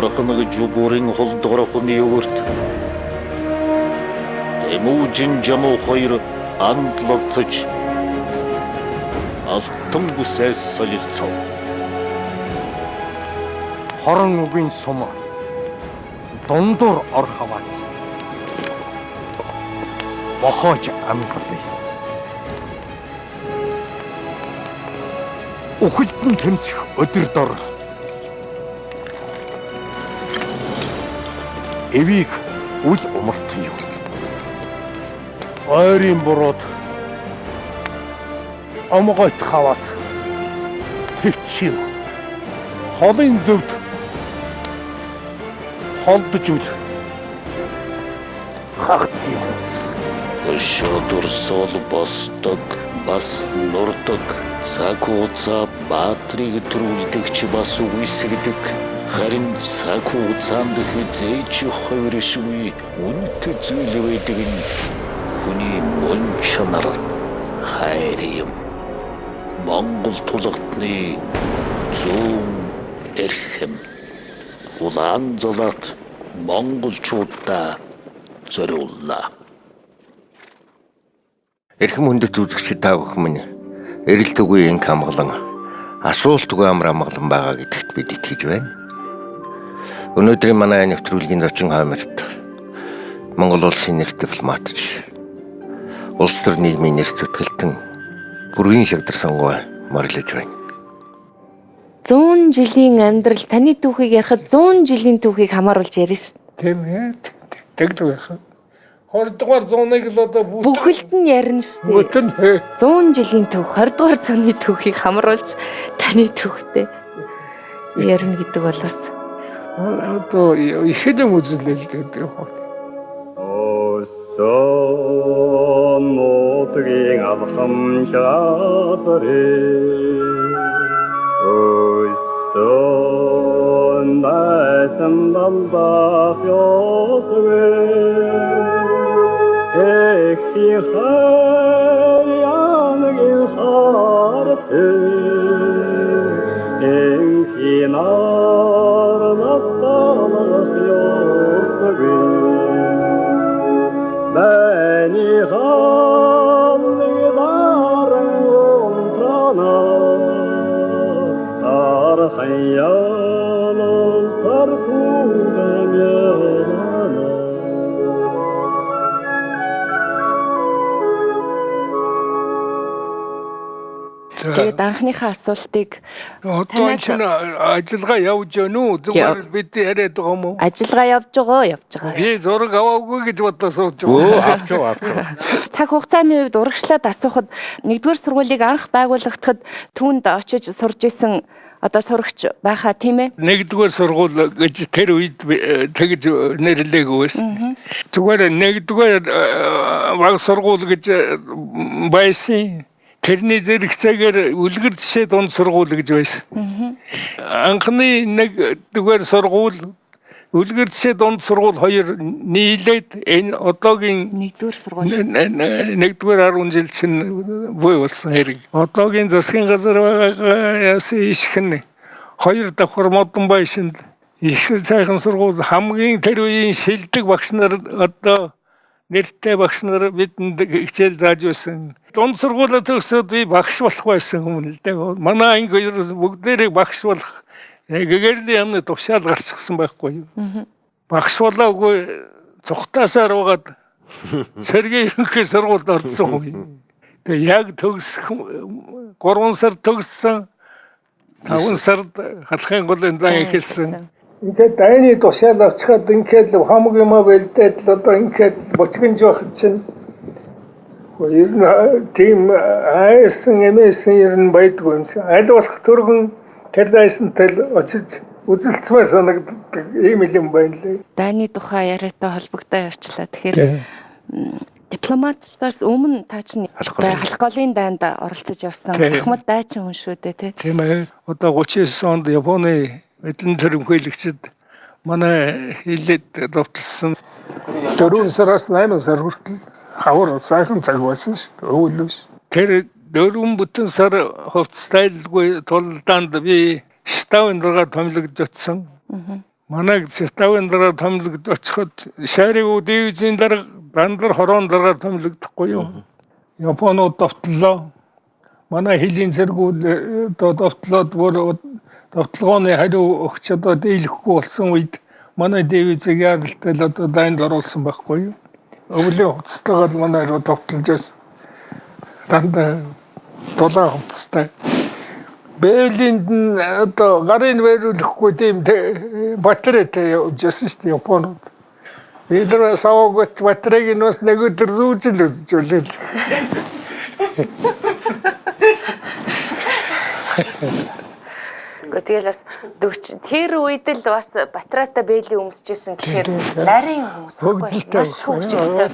Харахнаг жубурын холдгорохны өгөрт. Эмужин жаму хоёр антлалцаж алтан бүсээс солилцов. Хорон үгийн сум дундуур ор хаваас бохож амгалыг ухилтэн тэмцэх өдөр дор эвийг үл умарт юу ойрын бурууд омгойт хаваас төвчив холын зөвд холдож үл хагц юм. Өшөөдөр сол босдог, бас нурдаг, цаг хугацаа баатрийг төрүүлдэгч бас үсгдэг. Харин цаг хугацаанд хязээж хувиршгүй үнэт зүйл байдаг нь хүний мөн чанар хайр юм. Монгол тулгтны зүүн эрхэм улаан золот монголчуудаа зориуллаа. Эрхэм хүндэт үзэгчид та бүхэн минь эрэлт үгүй инк амгалан асуулт үгүй амар амгалан байгаа гэдэгт бид итгэж байна. Өнөөдрийн манай нэвтрүүлгийн зочин хойморт Монгол улсын нэр дипломатч улс төр нийгмийн нэр зүтгэлтэн бүргийн шагдар сонгоо морлож байна. 100 жилийн амьдрал таны түүхийг ярихад 100 жилийн түүхийг хамааруулж ярина шүү. Тийм ээ. Тэгдэг байх. 20 дугаар зууныг л одоо бүхэлд нь ярина шүү. Бүтэн 100 жилийн түүх 20 дугаар зууны түүхийг хамааруулж таны түүхтэй ярина гэдэг бол бас одоо ихэдэн үзүүлэл гэдэг юм. Осон мотгийн алхам шатре Өстөн байсан далбах ёсвэ Эхи хайяныгын харцы Эхи нарнасалах ёсвэ Бэни халыгдарың онтана Архаялыз тартуган ялана тэгээд анхныхаа асуултыг одоо чинь ажиллагаа явж байна уу? Зүгээр бид яриад байгаа юм уу? ажиллагаа явж байгаа. Би зураг аваагүй гэж бодлоо сууж байгаа. Авч. Цаг хугацааны үед урагшлаад асуухад 1-р сургуулийг анх байгуулагдахад түүнд очиж сурж исэн одоо сурагч байхаа тийм ээ. 1-р сургууль гэж тэр үед тэгж нэрлэегүй байсан. Зүгээр 1-р баг сургууль гэж байсан. Тэрний зэрэгцээгээр үлгэр жишээ дунд сургууль гэж байсан. Анхны 1-р сургууль үлгэр жишээ дунд сургууль 2 нийлээд энэ одоогийн 1-р сургууль 1-р 10 жил чинь буй болсон хэрэг. Одоогийн засгийн газар байгаа яасан ишхэн 2 давхар модон байшинд их сайхан сургууль хамгийн тэр үеийн шилдэг багш нар одоо нэртэй багш нар бидэнд хичээл зааж байсан. Дунд сургуулаа төгсөөд би багш болох байсан хүн л дээ. Манай анги бүгдээрээ багш болох гэгэрлийн амны тушаал гарчихсан байхгүй юу. Багш болоогүй цухтаасаар угаад цэргийн ерөнхий сургуульд орсон хүн. Тэгээ яг төгсөх 3 сар төгссөн 5 сард халахын голын дан ихэлсэн. Ингээд дайны тушаал авчихад ингээд хамаг юм бэлдээд л одоо ингээд бочгонж байх чинь ер нь тийм айсан эмээсэн ер нь байдгүй юм шиг. Аль болох төргөн тэр дайсантай очиж үзэлцмээр санагддаг ийм юм байна лээ. дайны тухай яриатай холбогдоо явчлаа. Тэгэхээр дипломатаас өмнө та чинь халах голын дайнд оролцож явсан. Ахмад дайчин хүн шүү дээ тий. Тийм ээ. Одоо 39 онд Японы эдэн төрөмхөйлөгчд манай хилээд довтлсон 4 сараас 8 сар хүртэл хавар сайхан цаг байсан шүү дээ. Өвлөс. Тэр 4 бүтэн сар хувцастайлгүй тулдаанд би штавын дургаар томилогдсон. манай Ситавын дараа томилогд очиход шарив дивизийн дараа дандар хорон дараа томилогдохгүй юу? Японууд давтлаа. Манай хилийн зэргүүд давтлаад бүр давталгооны хариу өгч одоо дийлэхгүй болсон үед манай дивизийг яаралтай л одоо дайнд оруулсан байхгүй юу? Өвлийн хуцтайгаар манай руу давталж байсан. Дандаа долоо хуцтай. Берлинд одоо гарын байруулахгүй тийм батарейтай явж байсан шүү дээ Японууд. Эдгээр савгт батарейг нь бас нэг өдөр зүүжил үзүүлээ. Тэгэл бас тэр үед л бас батарейтай бэйли өмсөжсэн гэхээр нарийн хүмүүс хөгжилтэй хөгжилтэй.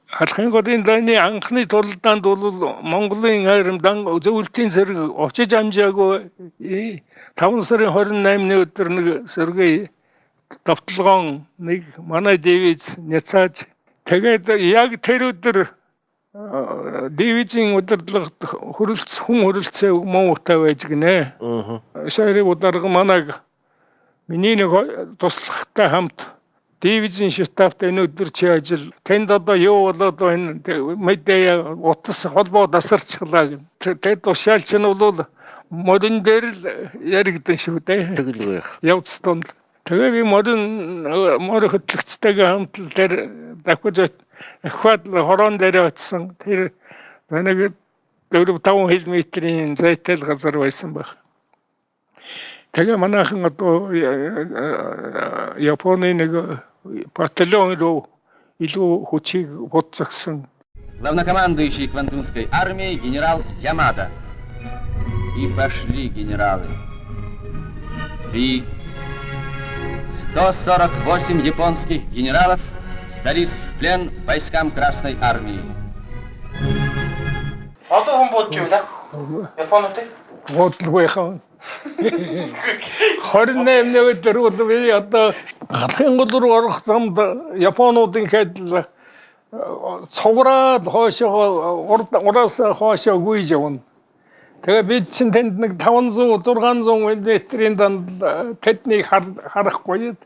Халахын голын дайны анхны тулдаанд бол Монголын хайрамдан зөвлөлтийн зэрэг очиж амжаагүй 5 сарын 28-ны өдөр нэг сэргээ давталгоон нэг манай дивиз няцааж тэгээд яг тэр өдөр дивизийн удирдлагад хөрөлцөө муутай байж гинэ. Шаарийн ударга манайг миний нэг туслахтай хамт дивизийн штабт энэ өдөр чи ажил тэнд одоо юу болоод энэ мэдээ утас холбоо дасарчлаа гэн. Тэгээд тушаалч нь бол модон дээр л яригдсан шүү дээ. Тэгэл байх. Явц тунд. Тэгээ би мод хөтлөгчтэйгээ хамт тэр дахиж ахвад хорон дээр очсон. Тэр нэг 4-5 км-ийн зайтай газар байсан баг. Тэгээ манайхан одоо Японы нэг батальон руу илүү хүчийг бодсогсон. Главнокомандующий Квантунской армией генерал Ямада. И пошли генералы. И 148 японских генералов сдались в плен войскам Красной армии. Одоо хүн бодож байна. Японууд Бодлого яхан. 28-ны өдөр бол би одоо халахын гол руу орох замд Японуудын хайдал цовраад хоошоо ураас хоошоо гүйж явна. Тэгээ бид чинь тэнд нэг 500-600 метрийн данд тэднийг харахгүй.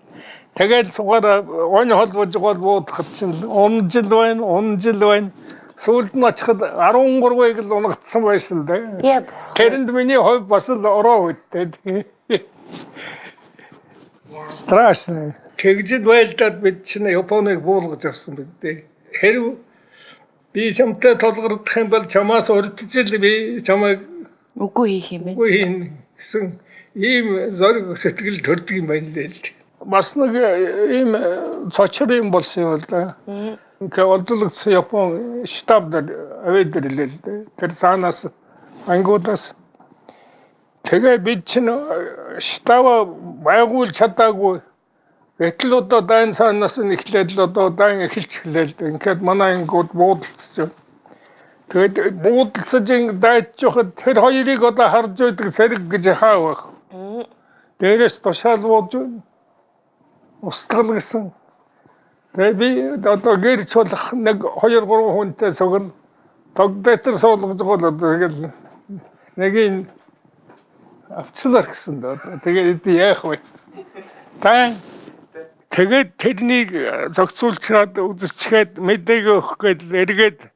Тэгээд цугаар оны холбож буудахад чинь 10 жил байна. Сүүлд нь очиход 13-ыг л унгацсан байсан дээ. Тэрэнд миний хувь бас л ороо үттэй. Страшно. Тэгжид байлдаад бид чинь Японыг буулгаж авсан бидээ. Хэрв би чамтай толгордох юм бол чамаас урдж ил би чамайг Үгүй хийх юм бэ? үгүй хийн гэсэн ийм зориг сэтгэл төрдөг юм байна л л. Бас нэг ийм цочор юм болсон юм л да. Ингээ олдлогдсон Япон штаб дээр авэдэрлээ л дээ. Тэр цаанаас ангуудаас тэгээ бид чинь штаба байгуул чадаагүй. Гэтэл одоо дайн цаанаас нь эхлээд л одоо дайн эхэлж эхлэв. Ингээд манай ангууд буудалцж байна. Тэгээд буудалцаж дайж явахад тэр хоёрыг одоо харж байдаг сэрэг гэж хаа байх. Дээрээс тушаал бууж байна. Устгал гэсэн. Тэгээ би одоо гэрч болох нэг 2-3 хүнтэй согн тогдотор суулгаж байгаа л тэгэл нэг нь авчлаар гэсэн дээ. Тэгээд яах вэ? Тэгээд тэрнийг зохицуулчаад үзчихээд мэдээг өгөх гээд эргээд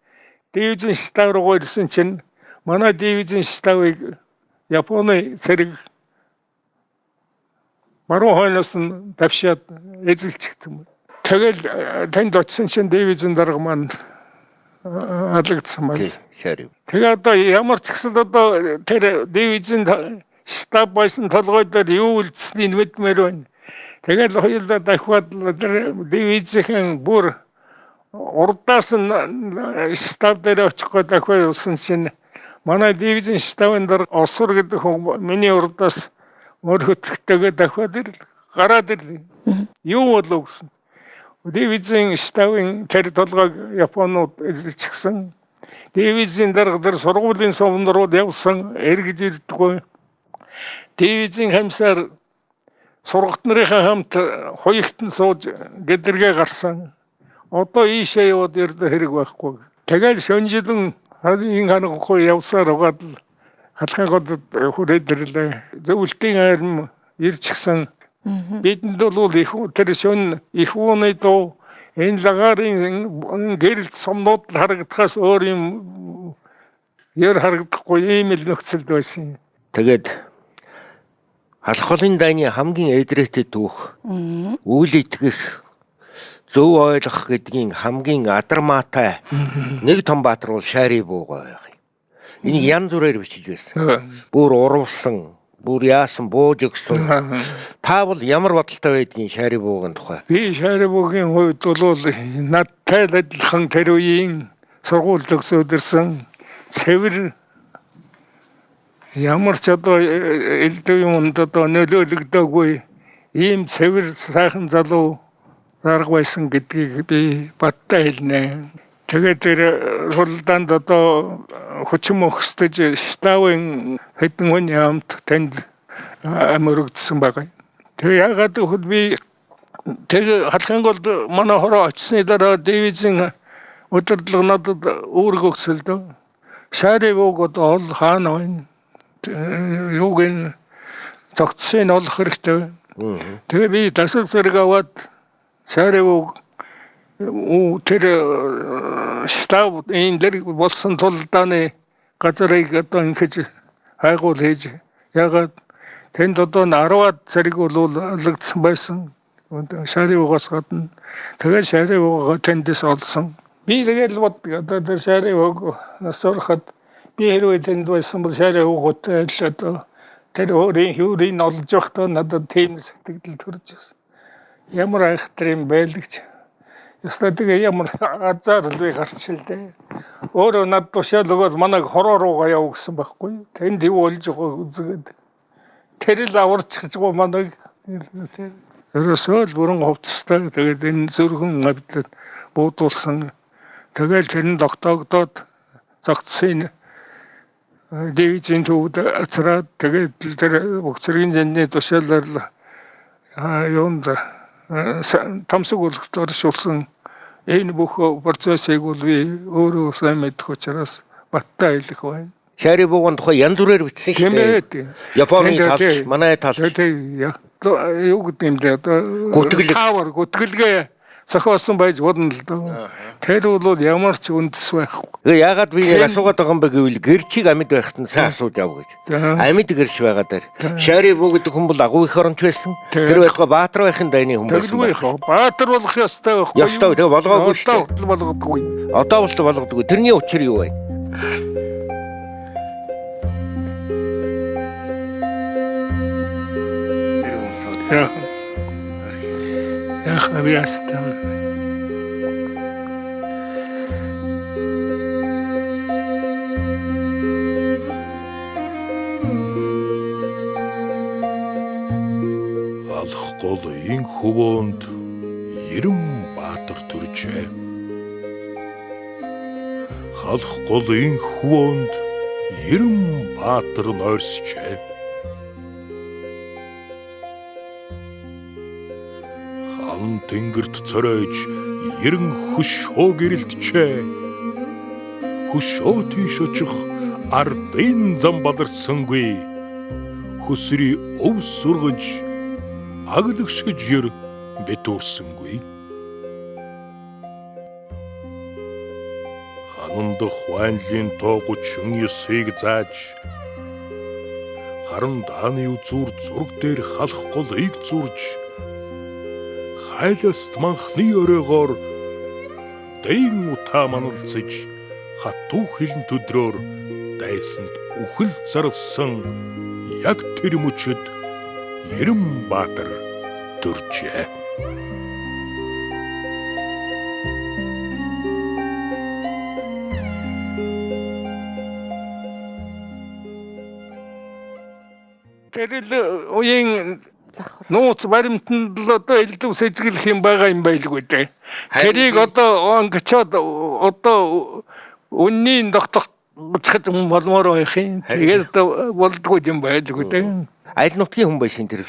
дивизийн штаб руу ирсэн чинь манай дивизийн штабыг Японы цэрэг баруун хойноос нь давшаад эзэлчихсэн. Тэгэл тэнд очсон чинь дивизийн дарга маань алагдсан байна. Тэгээ одоо ямар ч гэсэн одоо тэр дивизийн штаб байсан толгой дээр юу үлдсэнийг мэдмээр байна. Тэгэл хоёулаа дахиад дивизийн бүр урдаас нь штаб дээр очиход дахиад усан чинь манай дивизийн штабын дарга Освор гэдэг хүн миний урдаас мөр хөтлөгтэйгээ дахиад гараад ирлээ. Юу болов гэсэн. Дивизийн штабын тэр толгойг Японууд эзэлчихсэн. Дивизийн дарга дээр сургуулийн сувнрууд явсан эргэж ирдэггүй. Дивизийн хамсаар сургагч нарынхаа хамт хоёртон сууж гэдэргээ гарсан. Одоо ийшээ яваад ирдэ хэрэг байхгүй. Тэгэл шөнжилэн харын ханахгүй явсаар угаад халахын голд хүрээд ирлээ. Зөвлөлтийн арим ирчихсэн. Бидэнд бол тэр шөн их ууны дуу энэ лагарын гэрэл сумнууд харагдахаас өөр юм яар харагдахгүй ийм л нөхцөлд байсан. Тэгээд халах голын дайны хамгийн эдрээтэй дүүх үйл итгэх зөв ойлгох гэдгийн хамгийн адармаатай нэг том баатар бол Шари бууга байх юм. Энийг янз бүрээр бичиж байсан. Бүр урвсан, бүр яасан бууж өгсөн. Та бол ямар бодолтой байдгийг Шари буугын тухай? Би Шари буугийн хувьд бол надтай адилхан тэр үеийн сургуульд өсөдөрсөн цэвэр ямар ч одоо элдв юмд одоо нөлөөлөгдөөгүй ийм цэвэр сайхан залуу дарга байсан гэдгийг би баттай хэлнэ. Тэгээд тэр хуралдаанд одоо хүчин мөхсдөж штабын хэдэн хүний хамт танд амрагдсан байгаа. Тэгээ яагаад гэвэл би тэг халахын голд манай хороо очсны дараа дивизийн удирдлага надад үүрэг өгсөлдөө. Шари бууг одоо хаана байна? Юуг нь тогтсон олох хэрэгтэй. Тэгээ би дасал зэрэг аваад Шари бууг тэр штаб энэ дэр болсон тулдааны газрыг одоо ингэж хайгуул хийж ягаад тэнд одоо 10-аад зэрэг бол олгдсон байсан. Шари буугаас гадна тэгээд Шари буугаа тэндээс олсон. Би тэгэл боддог одоо Шари бууг насурахад би хэрвээ тэнд байсан бол Шари буугтай л одоо тэр өөрийн олж явахдаа надад тийм сэтгэл төрж байсан. Ямар айхтар юм байлагч. Ястаа тэгээ ямар азар л гарч илдэ. Өөрөө над тушаал өгөөд манайг хороо руугаа яв гэсэн байхгүй. Тэнд юу болж байгааг үзгээд. Тэр л аварчих гоо манайг ерөөсөө л бүрэн хувцастай. Тэгээд энэ зүрхэн авдад буудуулсан. Тэгэл тэрэн тогтоогдоод загцсын дивизийн төвд ацраад тэгээд тэр бохцоргийн зэнний тушаалаар юунд тамсаг үлгтээр шулсан энэ бүх процессыг бол би өөрөө сайн мэдэх учраас баттай хэлэх байна. Шари буугын тухай янз бүрээр бичсэн шүү дээ. Японы талч, манай талч. Юу гэдэг юм бэ? Одоо гүтгэлгээ зохиосон байж болно л доо. Тэр бол ямар ч үндэс байхгүй. Яагаад би нэг асуугаад байгаа юм бэ гэвэл гэрчийг амьд байхад нь сайн асууж ав гэж. Амьд гэрч байгаа дээр. Шари буу гэдэг хүн бол агуу их оронч байсан. Тэр байтугай Баатар байхын дайны хүн байсан. Баатар болох ёстой байхгүй. Ёстой. Тэгээ болгоогүй шүү дээ. Болгодоггүй. Одоо бол болгодоггүй. Тэрний учир юу вэ? Ах, авиастан. Алах голын хөвөөнд 90 баатар төржээ. Халах голын хөвөөнд 90 баатар нойрсжээ. Хан тэнгэрт цоройж 90 хөшөө гэрэлтжээ. Хөшөө тийш очих ардын зам баларсангүй. Хөсрий өв сургаж аглагшиж ер битүүрсэнгүй. Ханандах хуанлын тоо 39-ыг зааж харан дааны үзүүр зураг дээр халах голыг зурж хайласт манхны өрөөгоор дэйн утаа маналцаж хатуу хилэн төдрөөр дайсанд үхэл зарлсан яг тэр мөчөд 90 баатар төржээ. Тэр үеийн нууц баримтанд л одоо элдв сэзгэлэх юм байгаа юм байлгүй дээ. Тэрийг одоо онгочоод одоо үнийн тогтох гэж болмоор байх юм. Тэгээд болдгоо юм байлгүй дээ. Айл нутгийн хүн байсан тэр.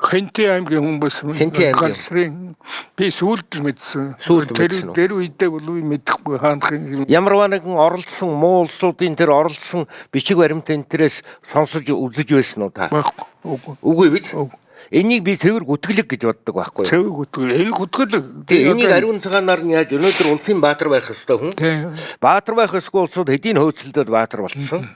Хэнти аймгийн хүн байсан. Галсрын би сүүлд л мэдсэн. Тэр үедээ бол би мэдэхгүй хаанах юм. Ямарваа нэгэн оролцсон муу улсуудын тэр оролцсон бичиг баримт энтрээс сонсож үзэж байсан уу та? Үгүй. Үгүй биз? Энийг би цэвэр гүтгэлэг гэж боддог байхгүй юу? цэвэг гүтгэл энэ гүтгэлэг. Тэгээ энийг ариун цагаанаар нь яаж өнөөдөр улсын баатар байх ёстой хүн. Баатар байх ёсгүй улсууд хэдийн хөөцөлдөд баатар болцсон.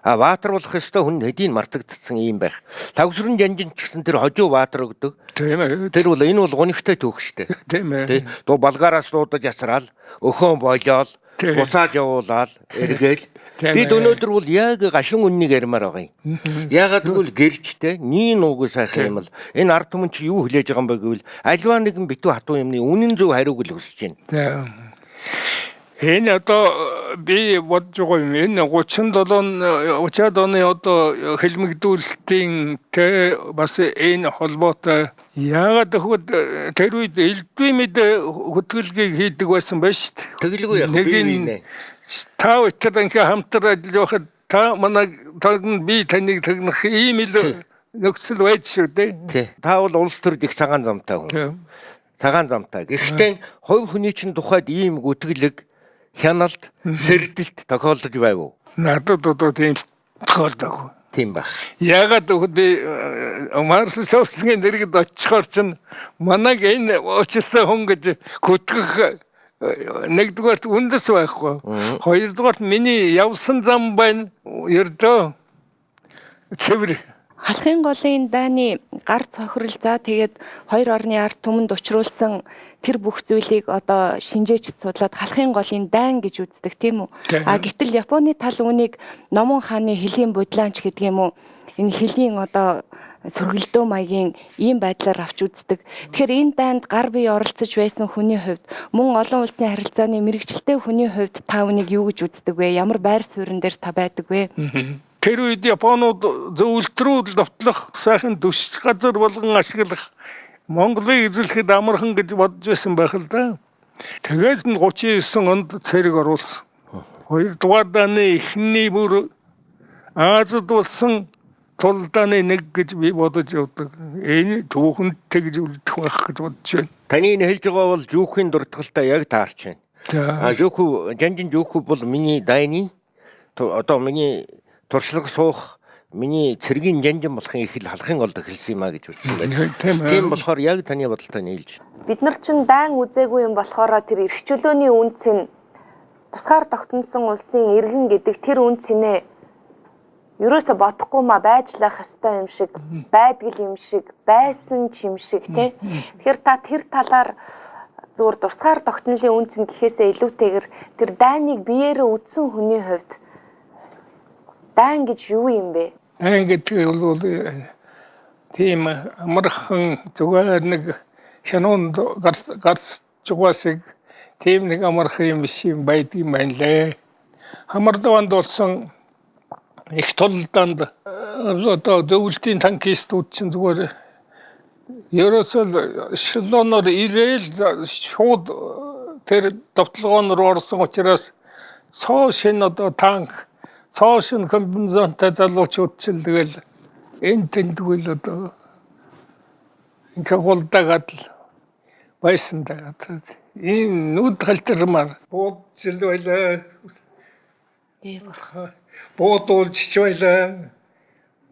Баатар болох ёстой хүн хэдийн мартагдсан юм байх. Тавсрын жанжин ч гэсэн тэр хожуу баатар өгдөг. Тэр бол энэ бол гонигтай түүх штэ. Тийм ээ. Дуу балгаараас дуудаж ясраал, өхөн болоод, буцааж явуулаад эргээл. Бид өнөөдөр бол яг гашуун үннийг ярмаар байгаа юм. Ягаад гэвэл гэрчтэй нийн уугүй сайхан юм л энэ ард түмэн чи юу хүлээж байгаа юм бэ гэвэл альва нэгэн битүү хатуу юмны үнэн зөв хариуг л хүсэж байна. Энэ одоо би бодож байгаа юм. Энэ 30-аад оны одоо хэлмэгдүүлэлтийн бас энэ холбоотой яагаад гэвэл тэр үед элдвээ мэд хөтгөлгийг хийдэг байсан байж шүү дээ. Тэглгүй яг би нэ. Та өтөр ингээ хамтран ажиллахад та манай би таныг тагнах ийм л нөхцөл байж шүү дээ. Та бол улс төрд их цагаан замтай хүн. Цагаан замтай. Гэхдээ хувь хүний чинь тухайд ийм гүтгэлэг хяналт, сэрдэлт тохиолдож байв уу? Надад одоо тийм тохиолдоогүй. Тийм байх. Яагаад гэвэл би Марсел Шовсгийн нэргэд очихоор чинь манайг энэ очилсан хүн гэж гүтгэх нэгдүгээрт үндэс байхгүй. Хоёрдугаарт миний явсан зам байна. Ердөө цэвэр. Халахын голын дайны гар цохирол за тэгээд хоёр орны ард түмэнд учруулсан тэр бүх зүйлийг одоо шинжээч судлаад халахын голын дайн гэж үздэг тийм үү? Гэтэл Японы тал үүнийг Номон хааны хөлийн бодлоонч гэдэг юм уу? Энэ хөлийн одоо сөргөлдөө маягийн ийм байдлаар авч үздэг. Тэгэхээр энэ дайнд гар бие оролцож байсан хүний хувьд мөн олон улсын харилцааны мэрэгчлээ хүний хувьд та үнийг юу гэж үздэг вэ? Ямар байр суурин дээр та байдаг вэ? Тэр үед Японууд зөвлөлтрүүд довтлох сайхан төсч газар болгон ашиглах Монголыг эзлэхэд амархан гэж бодож байсан байх л да. Тэгээд нь 39 онд цэрэг оруулсан. Хоёрдугаар дааны эхний бүр Азад болсон тулдааны нэг гэж би бодож явдаг. Энэ түүхэнд тэгж үлдэх байх гэж бодож байна. Таны энэ хэлж байгаа бол жүүхийн дуртгалтай яг таарч байна. Жүүхүү жанжин жүүхүү бол миний дайны одоо миний туршлага суух миний цэргийн жанжин болохын их л халахын голд эхэлсэн юм а гэж үзсэн байна. Тийм болохоор яг таны бодолтой нийлж байна. Бид нар ч дайн үзээгүй юм болохоор тэр эрх чөлөөний үнц нь тусгаар тогтносон улсын иргэн гэдэг тэр үнцнээ ерөөсө бодохгүй ма байжлах ёстой юм шиг, байдгал юм шиг, байсан ч юм шиг тий. Тэгэхээр та тэр талаар зүгээр тусгаар тогтнолын үнц нь гэхээсээ илүүтэйгэр тэр дайныг биеэрээ үзсэн хүний хувьд дайн гэж юу юм бэ? Дайн гэдэг бол тийм амархан зүгээр нэг хянуунд гарч жугасыг тийм нэг амархан юм биш юм байдгийн байна лээ. Хамардаванд болсон их тулдаанд одоо зөвлөлтийн танкистууд чинь зүгээр ерөөсөө шилоноор ирээл шууд тэр довтлогоон руу орсон учраас цоо шин одоо танк цоошин комбинзонтой залуучууд ч тэгэл энэ тэндгүүл одоо энэ голдаагаад л байсан даа. Энэ нүд халтармаар буудчил байлаа. Буудуулж ч байлаа.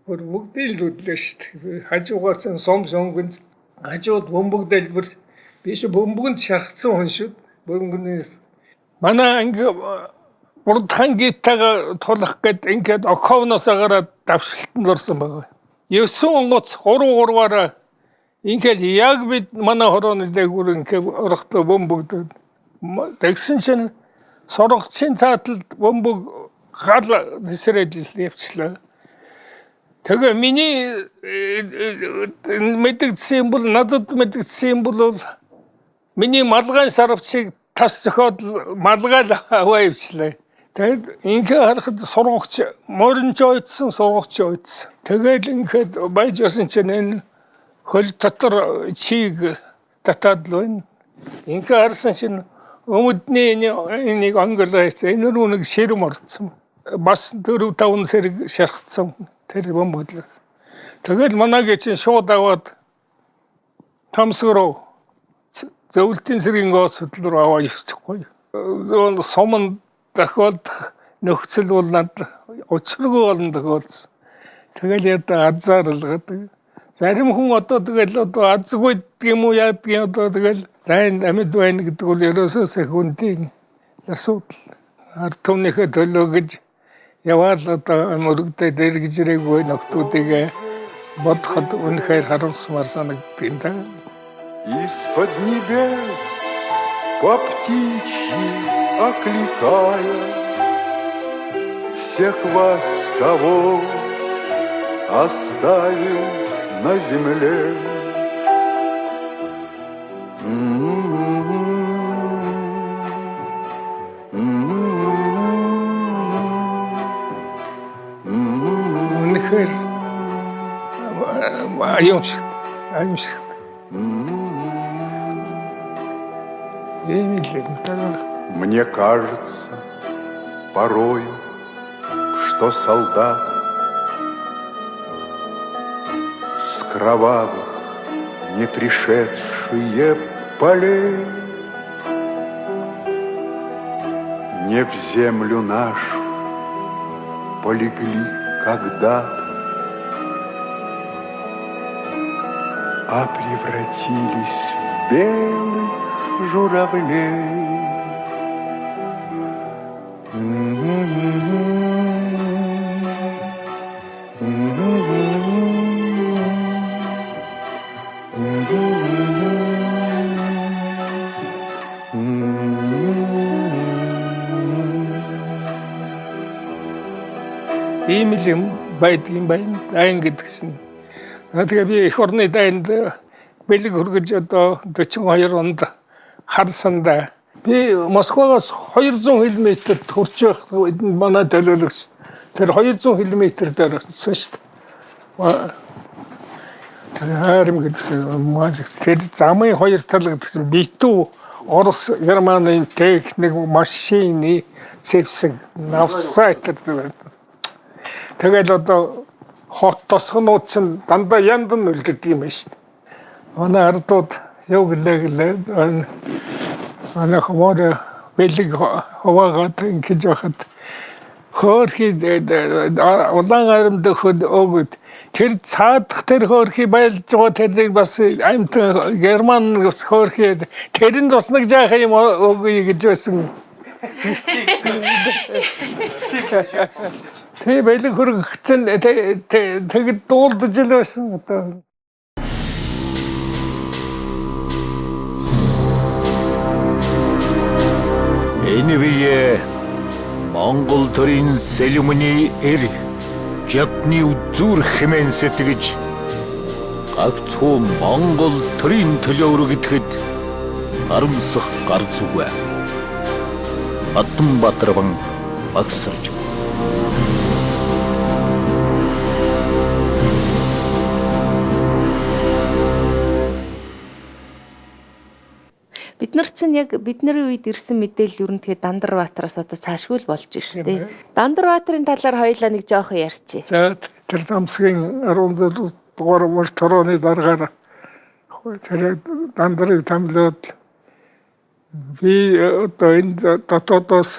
Бүгдийг л үдлээ шүү дээ. Хажуугаас нь сум сонгонд хажууд бөмбөг дэлбэр биш бөмбөгөнд шархсан хүн шүү. Бөмбөгнээс манай анги урдхан гитага тулах гэд ингээд оховноос гараад давшилтанд орсон байгаа. 9 онгоц 3-3-аараа ингээд яг бид манай хорооны дээгүүр ингээд орохтой бөмбөг тэгсэн чинь сургацын цааталд бөмбөг гал тэсрээд явчлаа. Тэгээ миний мэдгдсэн бол надад мэдгдсэн бол миний малгайн сарвчийг тас зөхиод малгайл аваа явчлаа. Тэгээд ингээ харахад сургагч моринч ойдсон сургагч ойдсон. Тэгээд ингээд байж байсан чинь энэ хөл дотор чиг татаад л байна. Ингээ харсан чинь өмдний нэг англиас энэ рүү нэг ширэм орцсон. Бас 4-5 сэрэг шархсан тэр бомбодлоо. Тэгээд манайг чинь шууд аваад Тамсаг руу зөвлөлтийн цэргийн госудлал руу аваад явчихгүй. Зүүн суманд дахиад нөхцөл бол над учиргүй болон тохиолдсон. Тэгэл ядаа азаарлаад Зарим хүн одоо тэгэл одоо азгүй юм уу яадаг юм одоо тэгэл дайн амьд байна гэдэг бол ерөөсөө секундын асуудал. Ард түмнийхээ төлөө гэж яваал одоо мөрөгдөд эргэж ирээгүй нөхдүүдийг бодоход үнэхээр харамсмар санагддаг юм да. Из-под небес по птичьи окликая всех вас, кого оставил на земле. Үнэхээр аимшигт. Мне кажется порою, что солдаты с кровавых не пришедшие полей не в землю нашу полегли когда-то, а превратились в белых журавлей. Ийм л юм байдаг юм байна. Дайн гэдэг чинь. Тэгээ би эх орны дайнд бэлэг хөргөж одоо 42 онд харсандаа би Москвагаас 200 км төрж байх манай төлөөлөгч тэр 200 км дээр очсон шүү дээ. Харим гэдэг тэр замын хоёр тал гэдэг чинь битүү Орос Германы техник машины зэвсэг навсайтер гэдэг. Тэгэл одоо хот тосгонууд чинь дандаа яндан үлддэг юм байна шүү дээ. Манай ардууд яв гэлээ манай хавар бэлэг хаваагаад ингэж яхад хөөрхий улаан аримд өгд тэр цаадах тэр хөөрхий байлж байгаа тэрийг бас амьд герман хөөрхий тэрэнд бас нэг жаахан юм өгье гэж байсан. Тэг бэлэг хөргөцөн тэгэд дуулдаж л байсан одоо. Энэ үе Монгол төрийн сэлмүний эр жадны үзүр хэмээн сэтгэж гагцхүү Монгол төрийн төлөө үргэтгэд харамсах гар зүгвэ. Батбаатарван багсарч. Бид нар чинь яг бидний үед ирсэн мэдээлэл юу нэ Дандарбаатараас одоо цаашгүй л болж шүү дээ. Дандарбаатарын талаар хоёлаа нэг жоохон ярьчих. За тэр Дамсгийн 16 дугаар мөртөрөний дараагаар тэр Дандрыг томлоод би одоо энэ дотоодоос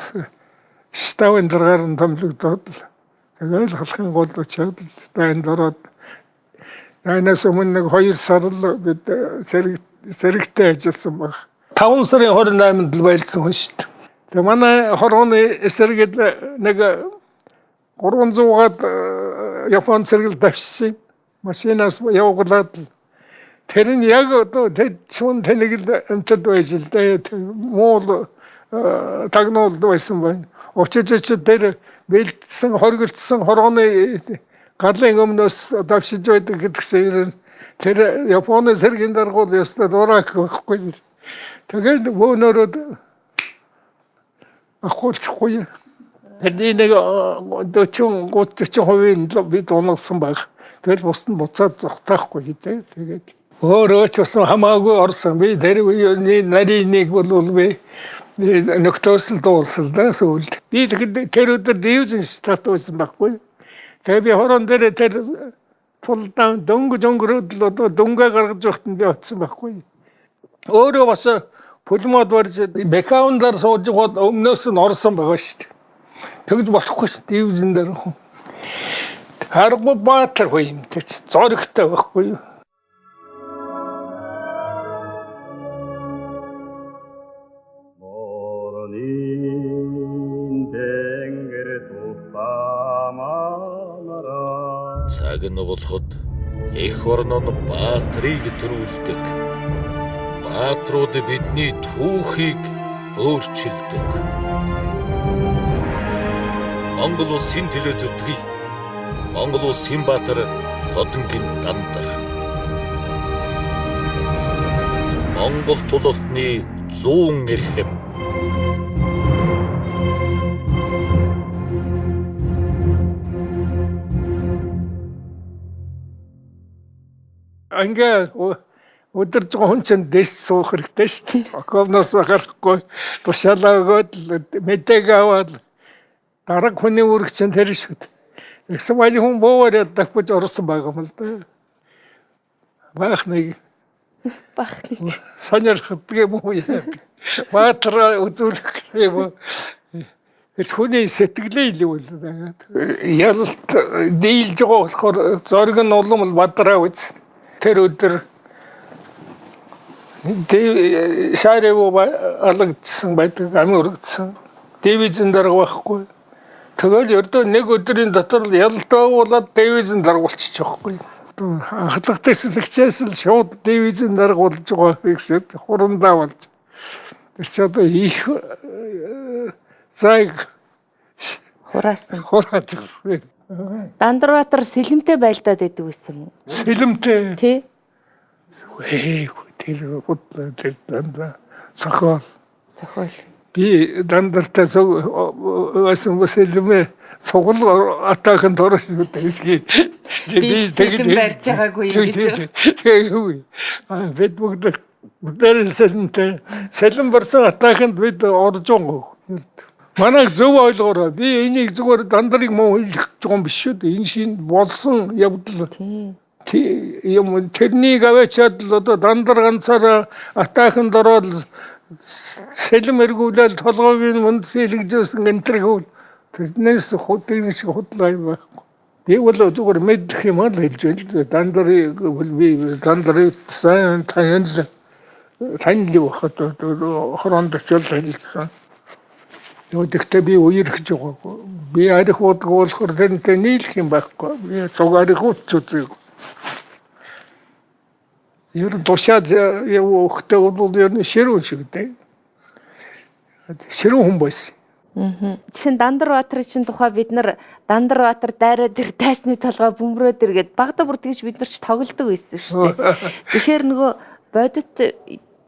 штабын дараагаар нь томлогдоод тэгэл халахын гол очиод дайнд ороод дайнаас өмнө нэг 2 сар л бид сэрэгтэй ажилласан баг. 5 сарын 28-нд л байлцсан хүн шүү дээ. Тэгээ манай хорооны эсэргэл нэг 300-аад Япон сэргэл давшсан машинаас явуулаад тэр нь яг одоо чун тэнэг л амтд байж л дээ. Муу тагнуулд байсан байна. Очиж тэр бэлдсэн хоригдсан хорооны галын өмнөөс давшиж байдаг гэдгсэн тэр Японы сэргийн даргуул ёстой дурак байхгүй. Тэгээд бөөнөрөд ахуулчихгүй. Тэдний нэг 40% л бид унагсан баг. Тэгэл бус нь буцаад зогтаахгүй гэдэг. Тэгээд өөрөө ч бас хамаагүй орсон. Би тэр үеийн нарийныг бол би нөхдөс л дуусал да сүлд. Би тэр өдөр дивизэн статусан байхгүй. Тэгээд би хорон дээр тэр тулдаан дөнгөж өнгөрөөд л одоо дүнгээ гаргаж явахт нь би очсон байхгүй. Өөрөө бас пулмод барьж бэкаундар сууж гоод өмнөөс нь орсон байгаа шүү дээ. Тэгж болохгүй шүү дивизэн дээр хүн. Харгуу баатар хөө юм гэж зоригтой байхгүй юу. цаг нь болоход эх орноо баатрыг төрүүлдэг. Баатрууд бидний түүхийг өөрчилдөг. Монгол улсын телезүтгэе. Монгол улсын баатар Додонгийн Дандар. Монгол тулалтны 100 эрхэм. Ингээ өдөрж байгаа хүн чинь дэс суух хэрэгтэй шүү дээ. Окопноос гарахгүй тушаалаа өгөөд мэдээг аваад дараг хүний үүрэг чинь тэр шүү дээ. Эксвали хүн боовор яддаг гэж орсон байгаа юм л да. Бахныг сонирхдаг юм уу яа. Баатар үзүүлэх юм уу. Хүний сэтгэлээ илүүл дагаад. Ялалт дийлж байгаа болохоор зориг нь улам бадраа үз. Тэр өдөр шаарав алгадсан байдаг ами өргөдсөн. Дивизэн дарга байхгүй. Тэгэл ердөө нэг өдрийн дотор ялалтаа уулаад дивизэн дарга болчих жоохгүй. Ахлагтай сэтгэлчээс л шууд дивизэн дарга болж байгаа гэж хурандаа болж. Тэр ч одоо их зайг Хураасан. хураацсан. Дандарбаатар сэлэмтэй байлдаад байдаг байсан юм уу? Сэлэмтэй. Тий. Тэр бодлоо тэр дандаа цохол. Зохиол. Би дандартай байсан сэлэмээ цугал атахан дөрөж үтээсгий. Би сэлэм барьж байгаагүй юм гэж. Тэгэхгүй. Бид бүгд сэлэмтэй. Сэлэм барсан атаханд бид орж байгаа. Манай зөв ойлгоорой. Би энийг зүгээр дандарыг муу хэлэх гэж байгаа юм биш шүү дээ. Энэ шин болсон явдал. Юм тэрнийг аваачаад л одоо дандар ганцаараа атааханд ороод сэлэм эргүүлээд толгойг нь мөндсэлгжсэн гэнтэрхүүл тэрнээс хөдөлгөөс худлаа юм байхгүй. Би бол зүгээр мэдэх юм л хэлж байна. Дандарыг би дандарыг сайн танил бахад хоронд очил хэлсэн. Тэгтээ би үерхэж байгаагүй. Би арих уудаг болохоор тэрнтэй нийлэх юм байхгүй. Би цуг арих ууцгүй. Ер нь тушаад явахтай бол ер нь ширүү шиг дээ. Ширүү хүн байсан. Чин Дандарбаатарын чин тухай бид нар Дандарбаатар дайраа дээр дайсны толгой бөмбөрөө дээр гээд багада бүр тэгж бид нар ч тоглодог байсан шүү дээ. Тэгэхээр нөгөө бодит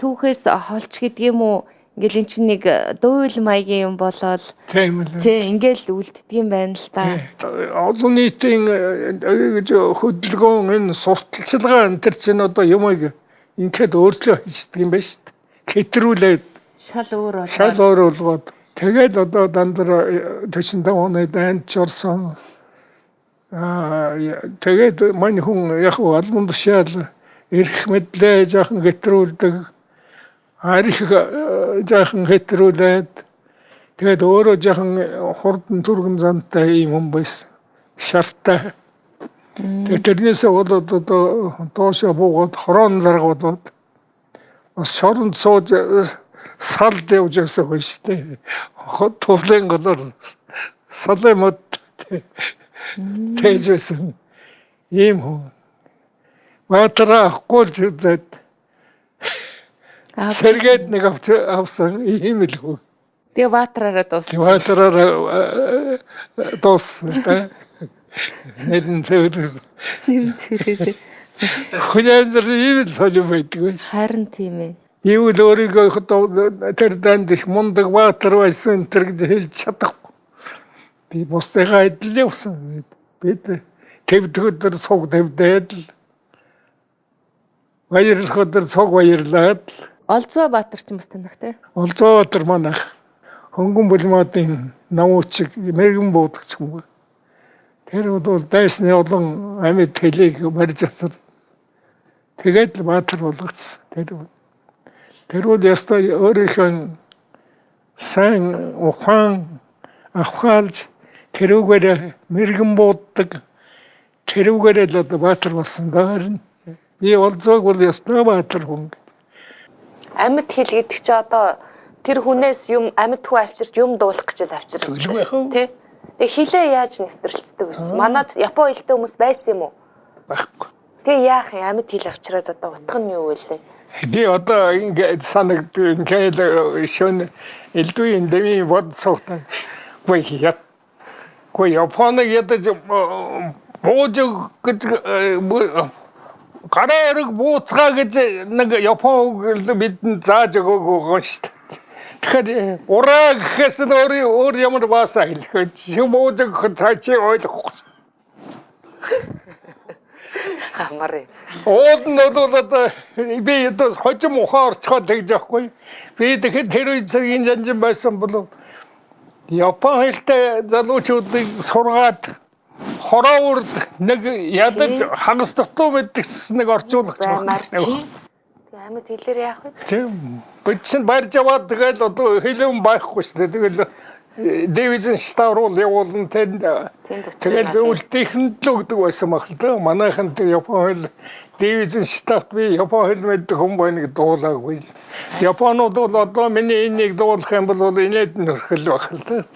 түүхээс холч гэдэг юм уу? Ингээл эн чинь нэг дуйл маягийн юм болоод Тийм л. тий ингээл үлддэг юм байна л да. Олон нийтийн гэж хөдөлгөөн энэ сурталчилгаа энэ төр чинь одоо юмыг ингээд өөрчлөө хийдэг юм байна шүү дээ. Хэтрүүлээд шал өөр болгоод тэгээд одоо дандар 45 оны дайнд орсон. Тэгээд мань хүн яг албан тушаал ирэх мэдлээ жаахан хэтрүүлдэг. Арих жаахан хэтрүүлээд тэгээд өөрөө жаахан хурдан түргэн зантай юм хүн байсан. Шартай. Тэгээд тэрнээсээ болоод одоо доошоо буугаад хороон заргуулад бас шоронд сууж салд явж байсан хүн шүү дээ. Хот тулын голоор салемот тэгж байсан. Ийм хүн. Баатараа авахгүй л үзээд сэргээд нэг авсан ийм л хөө. Тэгээ Баатараараа дууссан. Баатараараа дууссан. Нэрэн цэвэр. Хүнээр ийм л солио байдаг байж. Харин тийм ээ. Ивэл өөрийгөө тэр данд их мундаг Баатар байсан тэр гэж хэлж чадахгүй. Би бусдыгаа адил явсан. Бид тэвдгүүдээр цуг тавьдаад л баярлахад цуг баярлаад л Олзоо Баатар ч юм бас танах те. Олзоо Баатар манайх хөнгөн булмаатын навуучиг мэрэгэн буудагч юм. Тэр бол дайсны олон амьд хэлийг барьж авсан. Тэгээд л Баатар болгоцсон. Тэр бол ястай өөрийнхөө сайн ухаан авахалж тэрүүгээр мэрэгэн бууддаг тэрүүгээр л одоо Баатар болсон даа. Би Олзоог бол ястай Баатар хүн. Амьд хэл гэдэг чи одоо тэр хүнээс юм амьд хүү авчирч юм дуулах гэж л авчирдаг. Тий. Тэгээ хилээ яаж нэвтрэлцдэг вэ? Манад Япон хэлтэй хүмүүс байсан юм уу? байхгүй. Тэгээ яах юм амьд хэл авчраад одоо утга нь юу вэ? Би одоо ингээд санагддаг ингээд шөн элдвийн дэми бодсоохтой. Гүй Японыг ядаж боожог гараарыг бууцгаа гэж нэг Япон бидэнд зааж өгөөг шүү дээ. Тэгэхээр ураа гэхээс нь өөр ямар баасаа хэлэх вэ? Боожог цаачи ойлгохгүй. Хамаарэ. Ооднодоо би одоо хожим ухаар орцгоод тэгж яахгүй. Би тэгэхээр тэр үе цагийн жанжин байсан болов. Япон хэлтэй залуучуудыг сургаад хороор нэг ядаж хагас дутуу мэдгс нэг орчуулагч байна. Тэгээ амьд хэлээр яах вэ? Тийм. Бичсэн барьж аваад тэгэл одоо хэлэн байхгүй шүү дээ. Тэгэл Дэвизэн штаврол явуулна тэнд. Тэгэл зөвлөлтийнхэнд л өгдөг байсан баг л да. Манайхан тэр Япон хэл Дэвизэн штавт би Япон хэл мэддэг хүн байныг дуулаагүй. Японууд бол одоо миний энийг дуулах юм бол инээд нөрхөл баг л да.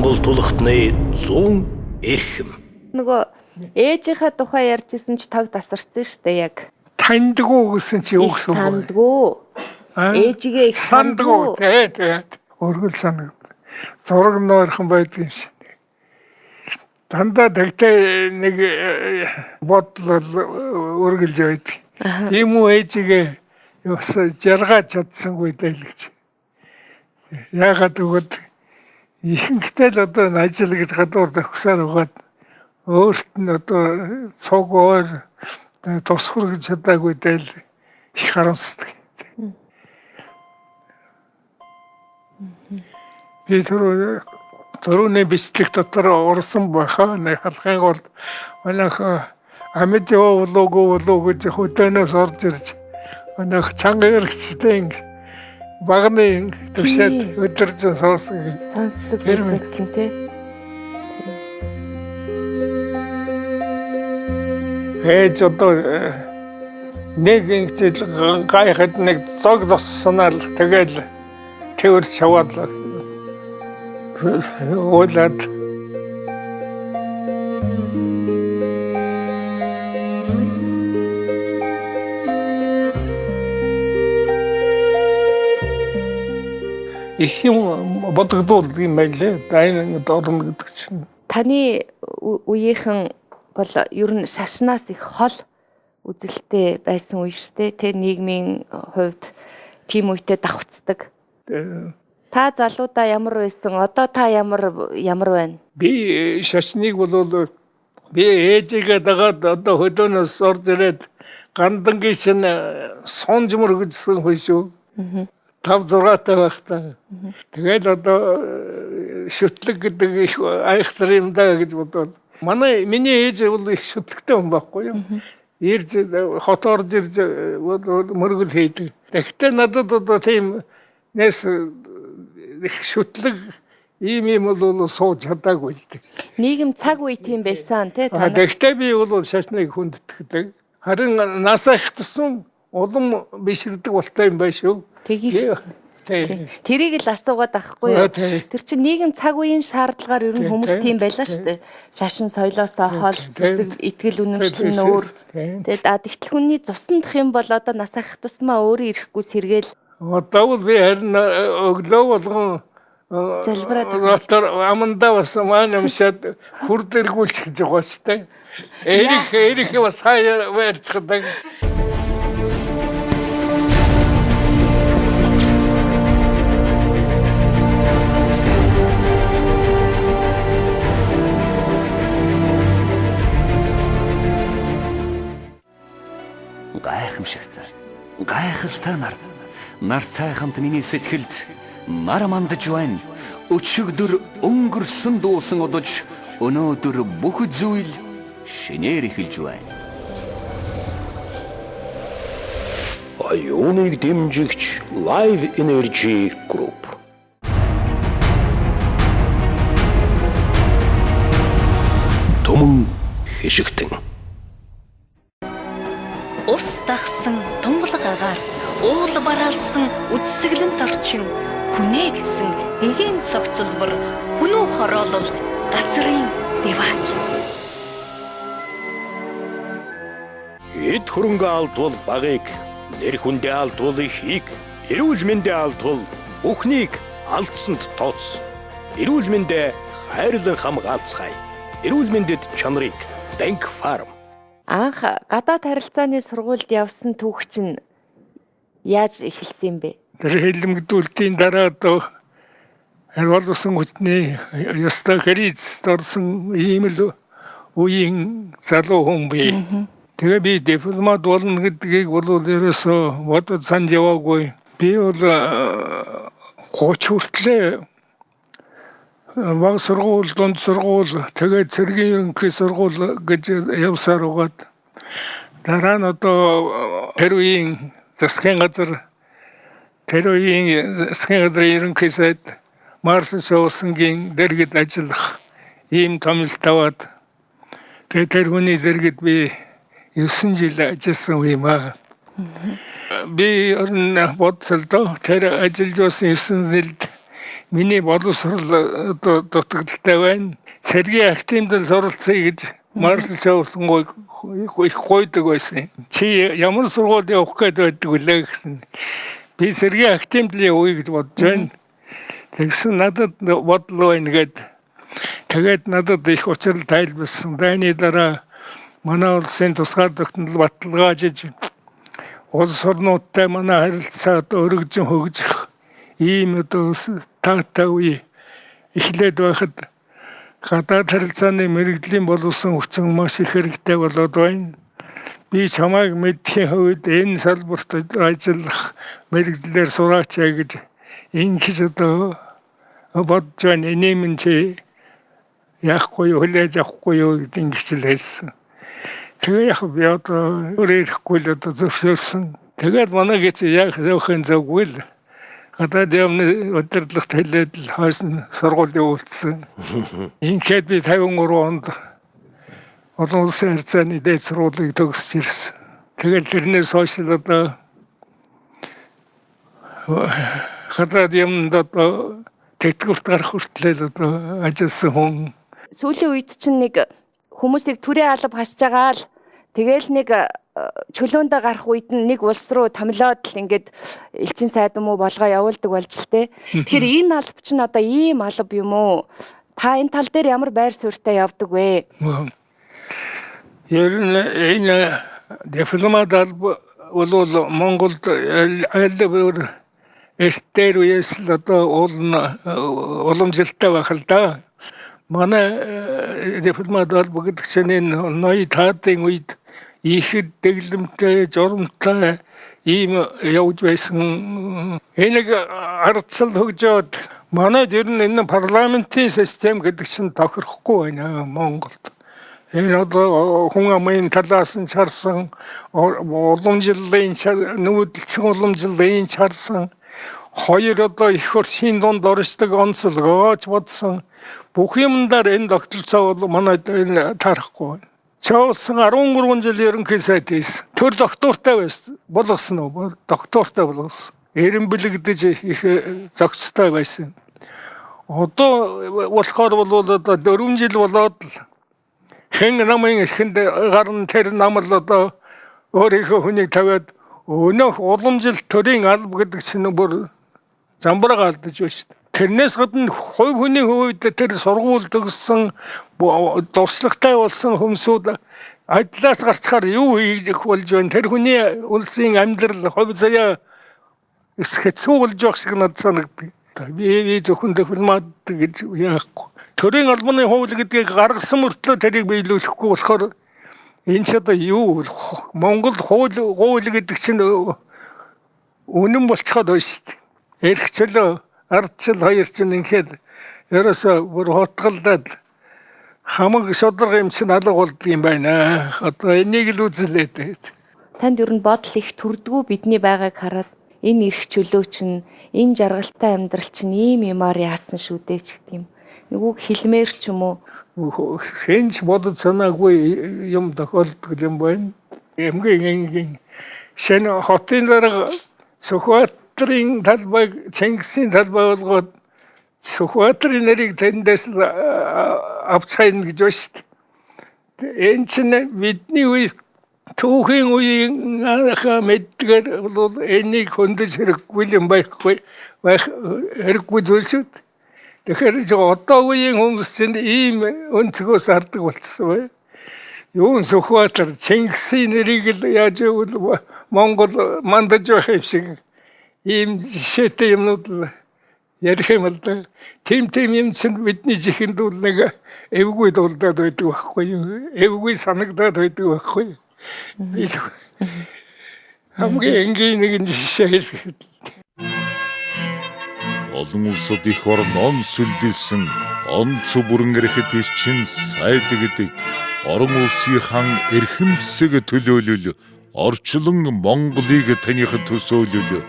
Монгол тулхтны 100 эрхэм. Нөгөө ээжийнхаа тухай ярьжсэн чи таг тасарсан шүү дээ яг. Тандгүй гэсэн чи юу гэсэн үг вэ? Сандгүй. Ээжигээ их сандгүй. Тэгээд өргөл санагд. Зураг нойрхон байдгийн шин. Дандаа тэгтээ нэг бодлол өргөлж байдаг. Ийм үү ээжигээ бас жаргаж чадсангүй дэлгэж. Яагаад гэвэл ихэнхдээ л одоо ажил гэж гадуур төгсөөр угаад өөрт нь одоо цогоор тус хүргэж чадаагүй дэл их харамсдаг. Би түрүүний бичлэг дотор орсон байхаа нэг халахын гол манайх амьд явуулаагүй гэж хөдөөнөөс орж ирж манайх чанга хэрэгчтэй багны төвшөд өдөрж сонсдог байсан гэсэн тий. Ээж одоо нэг жил гайхад нэг зог тоссонал тэгэл тэрс шаваад уулаад их юм бодогдвол юм байлээ. Дайныг орно гэдэг чинь. Таны үеийнхэн бол ер нь шашнаас их хол үзэлтэй байсан үе шүү дээ. Тэ нийгмийн хувьд тийм үедээ давхцдаг. Та залуудаа ямар байсан? Одоо та ямар байна? Би шашныг бол би ээжигээ дагаад одоо хөдөөнөөс орж ирээд гандангийн шин сонж мөргөжсөн хүн шүү. 5-6 байхдаа. Тэгээд одоо шүтлэг гэдэг их айхтар юм даа гэж бодоод. Миний ээж бол их шүтлэгтэй хүн байхгүй юу? Ирж хотоор ирж мөргөл хийдэг. Тэгэхдээ надад одоо тийм нэс их шүтлэг ийм бол сууж чадаагүй л дээ. Нийгэм цаг үе тийм байсан тий та. Тэгэхдээ би бол шашныг хүндэтгдэг. Харин насаах тусам улам биширдэг болтой юм байна шүү. Тэрийг л асуугаад байхгүй юу? Тэр чинь нийгэм цаг үеийн шаардлагаар ер нь хүмүүс тийм байлаа шүү дээ. Шашин соёлоос хол зүсэг итгэл үнэмшил нь өөр. Тэгээд тэгтэл хүний цусндах юм бол одоо нас ахих тусмаа өөрөө ирэхгүй сэргээл. Одоо бол би харин өглөө болгон залбираад амандаа бас маань юмшаад хүрдэргүүлж гэж байгаа шүү дээ. Эрих бас хаяа вэрцдэг. Гайхамшигтай. Гайхалтай нартай хамт миний сэтгэлд нар мандаж байна. Өчигдөр өнгөрсөн дуусан одож өнөөдөр бүх зүйл шинээр эхэлж байна. Оюуныг дэмжигч Live Energy Group. Түмэн хишигтэн. Ус дагсан тунгалаг агаар уул бараалсан үдсгэлэнт орчин хүнээ гэсэн эгийн цогцлбор хүнүү хороолол газрын дивааж. Эд хөрөнгө алдвал багыг, нэр хүндээ алдвал ихийг, эрүүл мэндээ алдвал бүхнийг алдсанд тооц. Эрүүл мэндээ хайрлан хамгаалцгаая. Эрүүл мэндэд чанарыг Bank Farm. Анх гадаад харилцааны сургуульд явсан түүх чинь яаж эхэлсэн юм бэ? Тэр хэлэмгдүүлтийн дараа одоо Оролцсон хүчний ёстой хэрэгцээд орсон ийм л үеийн залуу хүн бий. Тэгээ би дипломат болно гэдгийг бол ерөөсөө бодож санд яваагүй. Би бол 30 хүртлээ баг сургууль, дунд сургууль, тэгээд цэргийн ерөнхий сургууль гэж явсаар угаад дараа нь одоо Перугийн засгийн газар ерөнхий сайд Марс Шоусангийн дэргэд ажиллах ийм томилт аваад тэгээд тэр хүний дэргэд би 9 жил ажилласан юм аа. Би орон бодсолдоо тэр ажиллаж байсан 9 жилд миний боловсрол дутагдaltaй байна. Цэргийн активд суралцъя гэж Марс Шоусан их гойдог байсан. Чи ямар сургууль явах гээд байдаг үлээ гэсэн. Би цэргийн активд л явъя гэж бодож байна. Тэгсэн надад бодлоо ингээд тэгээд надад их учрал тайлбарсан. Дайны дараа манай улсын тусгай тогтнол баталгаажиж улс орнуудтай манай харилцааг өргөжин хөгжих ийм одоо таатай үе эхлээд байхад гадаад харилцааны мэрэгжлийн боловсон хүчин маш их хэрэгтэй болоод байна. Би чамайг мэдхийн хувьд энэ салбарт ажиллах мэрэгжлээр сураач гэж ингэж одоо бодож байна. Энэм чи яахгүй юу, хүлээж авахгүй юу гэж ингэж л хэлсэн. Тэгээ яг би одоо өөрөхгүй л одоо зөвшөөрсөн. Тэгээд манай гэж яг зөвхөн зөвгүй л гадаад явны удирдлагт хэлээд л хойш нь сургууль явуулсан. Ингээд би 53 онд олон улсын харьцааны дээд сургуулийг төгсөж ирсэн. Тэгээд тэрнээс хойш л одоо гадаад явнд одоо тэтгэлт гарах хүртэл одоо ажилласан хүн. Сүүлийн үед чинь нэг хүмүүсийг түрээ алба хасж байгаа л тэгэл нэг чөлөөндөө гарах үед нэг улс руу томилоод л ингээд элчин сайд юм уу болгоо явуулдаг болж л те. Тэгэхээр энэ алба чинь одоо ийм алба юм уу? Та энэ тал дээр ямар байр суурьтай явдаг вэ? Ер нь энэ дипломат алба бол Монголд албаар эстер үеэс л одоо уламжилттай байх л да. Манай дипломат алба гэдэг чинь энэ ноён таатын үед ихэд дэглэмтэй, журамтай ийм явж байсан. Энийг ардчил хөгжөөд манайд ер нь энэ парламентын систем гэдэг чинь тохирохгүй байна Монголд. Энэ одоо хүн амын талаас нь чарсан уламжлалын нүүдэлчин уламжлалын чарсан хоёр одоо их хуршийн дунд оршдог онцлогооч бодсон бүх юмдаар энэ тогтолцоо бол манайд таарахгүй байна. Шоусан 13 жил ерөнхий сайд байсан. Төр доктортай байсан. Болгосон уу? Доктортай болгосон. Эрен бэлэгдэж их зохицтой байсан. Одоо болохоор бол одоо 4 жил болоод л хэн намын эхэнд гарна тэр нам л одоо өөрийнхөө хүнийг тавиад өнөөх уламжилт төрийн алба гэдэг чинь бүр замбараа алдаж байна шүү дээ. Тэрнээс гадна хувь хүний хувьд тэр сургууль төгссөн дурслагтай болсон хүмүүсүүд ажлаас гарцахаар юу хийх болж байна? Тэр хүний улсын амьдрал хувь заяа хэцүү болж байгаа шиг надад санагддаг. Би зөвхөн дипломат гэж яахгүй. Төрийн албаны хууль гэдгийг гаргасан мөртлөө тэрийг биелүүлэхгүй болохоор энэ ч одоо юу Монгол хууль гэдэг чинь үнэн болчиход байна шүү дээ. Эрхчлөө ардчил хоёр чинь ингээд ерөөсөө бүр хотголдоод хамаг шударга юм чинь алга болдго юм байна. Одоо энийг л үзлээд. танд ер нь бодол их төрдгөө бидний байгааг хараад энэ эрх чөлөө чинь энэ жаргалтай амьдрал чинь ийм юмар яасан шүү дээ ч гэх юм. Нүг хэлмээр ч юм уу. Хэнч бодод санаагүй юм тохиолддог юм байна. Эмгэн шин хотын дараа Сүхбаатарын талбайг Чингисийн талбай болгоод Сүхбаатарын нэрийг тэндээс авч хайна гэж байна шүү дээ. Энэ чинь бидний үе түүхийн үеийн анхаа мэддгээр бол энийг хөндөж хэрэггүй юм байхгүй хэрэггүй зүйл шүү дээ. Тэгэхээр одоо үеийн хүмүүс чинь ийм өнцгөөс хардаг болчихсон бай. Юун Сүхбаатар Чингисийн нэрийг л яаж ивэл Монгол мандаж байх юм шиг ийм жишээтэй юмнууд л ярих юм л да. Тим юм чинь бидний жихэнд бол нэг эвгүй дуулдаад байдаг байхгүй юу? Эвгүй санагдаад байдаг байхгүй юу? Хамгийн энгийн нэг жишээ хэлэхэд Олон улсад их орн он сүлдэлсэн онц бүрэн эрэхэд элчин сайд гэдэг орон улсын хан эрхэмсэг төлөөлөл орчлон Монголыг таних төсөөлөл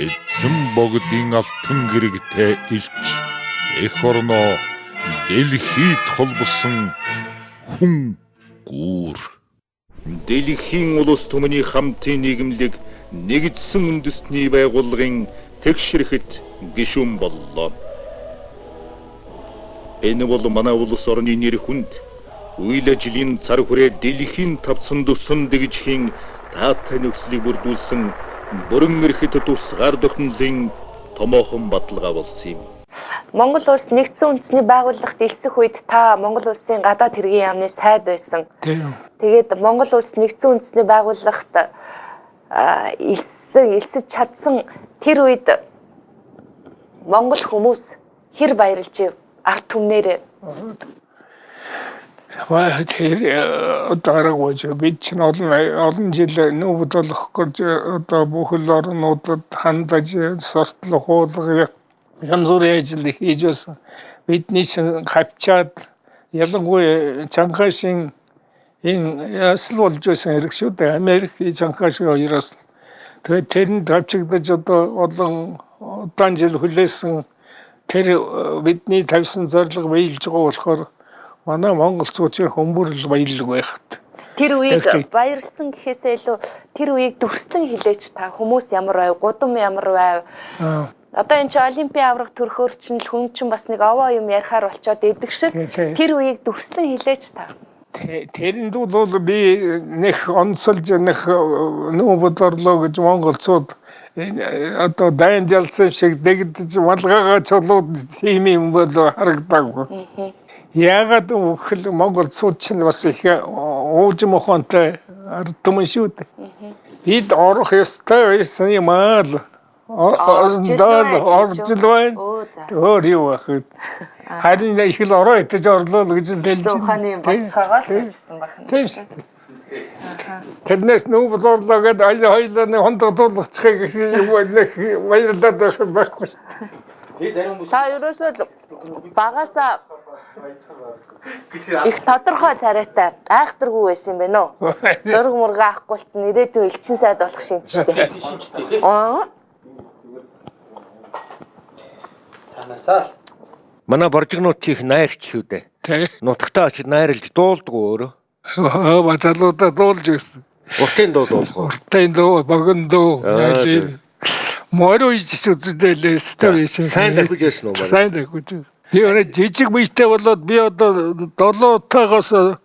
эзэн богдын алтан гэрэгтэй илч эх орноо дэлхийд холбосон хүн гүүр дэлхийн улс түмний хамтын нийгэмлэг нэгдсэн үндэсний байгууллагын тэгшрэхэд гишүүн боллоо. Энэ бол манай улс орны нэр хүнд үйл ажлын цар хүрээ дэлхийн тавцсан төсөн дэгжхийн таатай нөхцөлийг бүрдүүлсэн бүрэн эрхэт тусгаар тогтнолын томоохон баталгаа болсон юм. Монгол улс нэгдсэн үндэсний байгууллагт элсэх үед та Монгол улсын гадаад хэргийн яамны сайд байсан. Тэгээд Монгол улс нэгдсэн үндэсний байгууллагт элсэж чадсан тэр үед Монгол хүмүүс хэр баярлж ив ард түмнэрээ. Тэр дараагүйч бид чинь олон жил нүүбд болох гэж одоо бүхэл орнуудад хандаж суртал хуулга янз бүрийн ажил хийж байсан. Бидний чинь хавчаад ялангуяа Чанхашийн энэ ясл болж байсан хэрэг шүү дээ. Америкийн Чанхашийн хоёроос тэгээд тэрэнд авчигдаж одоо олон удаан жил хүлээсэн тэр бидний тавьсан зорилго биелж байгаа болохоор манай монголчуудын хүмүүрэл баярлаг байхад. Тэр үеийг баярлсан гэхээсээ илүү тэр үеийг дүрслэн хилээч та хүмүүс ямар байв, гудам ямар байв. Одоо энэ чинь олимпийн авраг төрөхөөр чинь л хүн чинь бас нэг овоо юм ярихаар болчоод идэг шиг тэр үеийг дүрслэн хилээч та. Тэрэнд бол би нэг онцолж нэг нүүбд орлоо гэж монголчууд одоо дайнд ялсан шиг дэгдэж малгайгаа чулууд тийм юм бол харагдаагүй. Яагаад үхэл монголчууд чинь бас их ууж мохонтой ард түмэн шүү дээ. Бид орох ёстой байсан юм аа л. Орж л байна. Өөр юу вэ? Харин их л ороо идэж орлоо гэж хэлж байна. Ухааны боцоогоос хэлсэн байна. Тэрнээс нүүбд орлоо гэдэг хоёлаа хондоо дуулгачихыг юм баярлаад байхгүй шүү. Та ерөөсөө багасаа их тодорхой царайтай айхтаргүй байсан юм байна уу? Зураг мурга авахгүй ч ирээдүйн элчин сайд болох шинжтэй. Цаанасаа л Манай боржигнууд их найрч шүү дээ. Нутагтаа очиж найрлж дуулдаг өөрөө. Бацалуудаа дуулж байсан. Уртын дуу дуулах уу? Уртын дуу, богино дуу. Морой жишүүдэлээ стэвэсэн. Сайн дахиж байсан уу? Сайн дахиж. Би өөрөө жижиг биетэй болоод би одоо 7-таагаас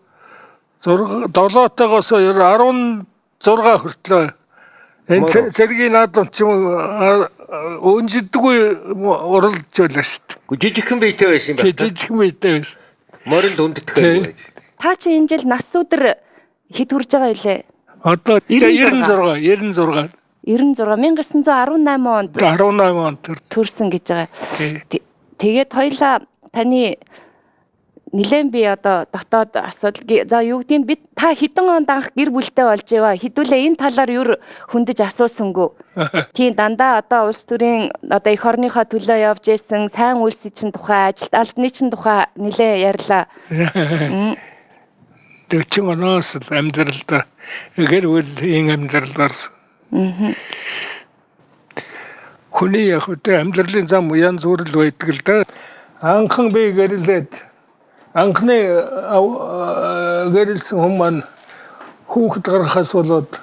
16 хүртлөө энэ цэргийн наадам ч юм өнжидгүй уралж байлаа шүү дээ. Жижигхэн биетэй байсан юм байна. Жижигхэн биетэй байсан. Морил хүндэтгэй. Та чи энэ жил нас өдөр хэд хүрж байгаа вэ? Одоо 96 1918 онд 18 онд төрсөн гэж байгаа. Тэгээд хоёлаа таны нилээн би одоо дотоод асуудал за юу гэдгийг бид та хэдэн онд анх гэр бүлтэй болж байваа хэдүүлээ энэ талаар юу хөндөж асуусангүй. Тийм дандаа одоо улс төрийн одоо эх орныхоо төлөө явж исэн сайн үйлсийн чинь тухай ажилт албаны чинь тухай нилээ ярьлаа. дөчин оноос л амьдралдаа гэр бүл ин амьдралаарс. Хүний яг үтэй амьдралын зам янз бүр л байдаг л да. Анхан би гэрлээд анхны гэрэлсэн хүмүүс маань хүүхэд гаргахаас болоод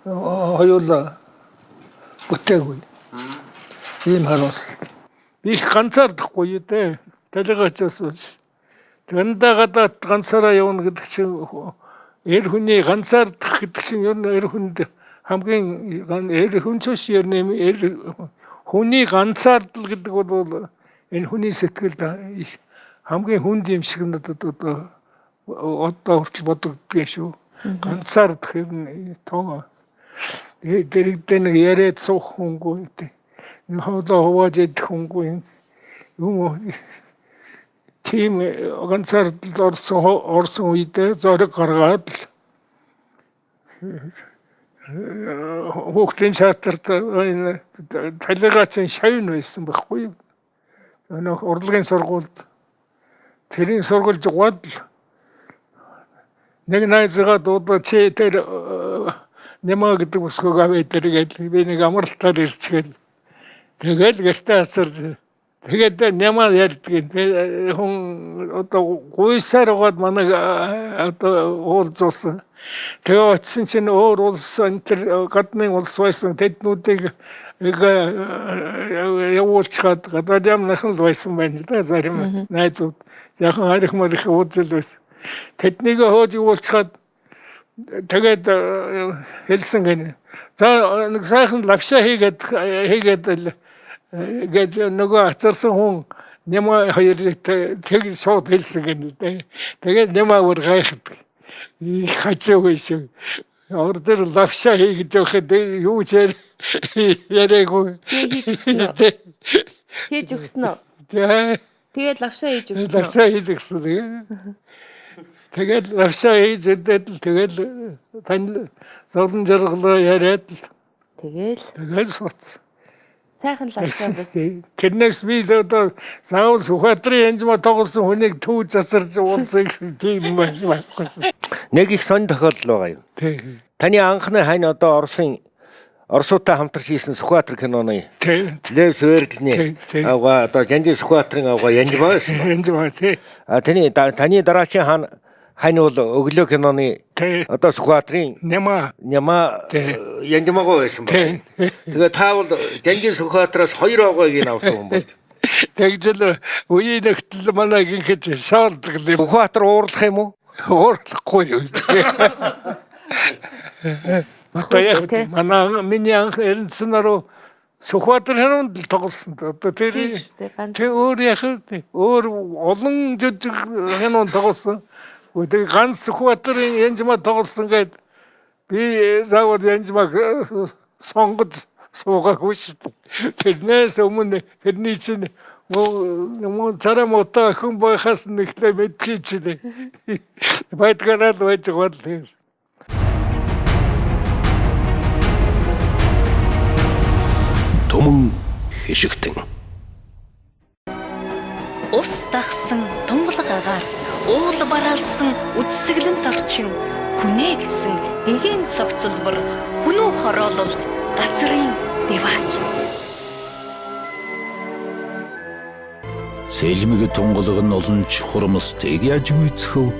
хоёулаа бүтээгүй. Ийм харуус. Би их ганцаардахгүй юу те. Талигачаас. Тэндээ гадаад ганцаараа явна гэдэг чинь эр хүний ганцаардах гэдэг чинь ер нь эр хүнд хамгийн эр хүнчш ер нь хүний ганцаардал гэдэг бол энэ хүний сэтгэлд хамгийн хүнд юм шиг надад одоо хүртэл бодогдсон шүү. Ганцаардах юм тоо. Дэрэгдээ нэг яриад суух хүнгүй тий. Нэг хоолоо хувааж идэх хүнгүй юм. Тийм ганцаардал орсон үедээ зориг гаргаад хүүхдийн шатарт энэ талигаачин шавн байсан байхгүй юу? Энэ урлагийн сургуульд тэрийн сургуульд гоод нэг найзгаа дуудаа чи тэр нэмаа гэдэг усгоо аваад тэргээд би нэг амралтаар ирчихэл тэгэл гэртээ асарж тэгээд нэмаа ярьдаг хүн одоо гуйсаар гоод манай одоо уулзсан. Тэгээ очсон чинь өөр улс энэ гадны улс байсан тэднүүдийг явуулчихад гадаад ямнахын л байсан байна да зарим найзууд яхан харих марих уулзал байсан. Тэднийг хөөж явуулчихад тэгээд хэлсэн гэнэ. За нэг сайхан лагшаа хийгээд гэж нөгөө ацарсан хүн нэмаа хоёрыг тэг шууд хэлсэн гэнэ. Тэгээд нэмаа бүр гайхдаг. Хачаагүй шүү. Ордер лагшаа хийж явахад юу ч яриаггүй. Хийж өгсөн үү? Тэгээд лавшаа хийж өгсөн үү? Лавшаа хийж өгсөн. Тэгээд лавшаа хийж өдөл тэгэл тань зовлон жаргалаа яриад тэгэл сууц. Сайхан лавшаа байсан. Тэрнээс би одоо заавал Сүхбаатарын янжмаа тоглосон хүнийг төв засарч уулзах тийм байна. Нэг их сонь тохиолдол байгаа юу? Таны анхны хань одоо Оросуудтай хамтарч хийсэн Сүхбаатар киноны Лев Свердлний авгаа одоо Жанжи Сүхбаатарын авгаа янжмаа байсан. Янжмаа тий. Таны дараачийн хань бол өглөө киноны одоо Сүхбаатарын нямаа янжмаагаа байсан байна. Тэгээ та бол Жанжи Сүхбаатараас 2 авгаыг авсан хүн болж. Тэгжэл үеийн нэгтэл манай гинхэж шаалдаг юм. Сүхбаатар уурлах юм уу? Уурлахгүй юу. Одоо манай миний анх эрдэнэснаруу Сүхбаатар ханууд тоглосон. Одоо тэр өөр өөр олон жижиг ханууд тоглосон. Өдөр ганц Сүхбаатарын янжмаа тоглосон гээд би заавал янжмаа сонгож суугаагүй шүү. Тэрнээс өмнө тэрний чинь мөн царамуутаа хүн байхаас нэхлээ мэдхий чинь байдгараад байж гол. Туман хишигтэн. Ус дагсан тунгалаг агаар уул бараалсан үдсгэлэнт орчин хүнээ гэсэн эгийн цогцлбор хүнүү хороолол газрын дэваач. Сэлмэг тунгалаг нь олонч хурамстыг яаж гүйцэхв?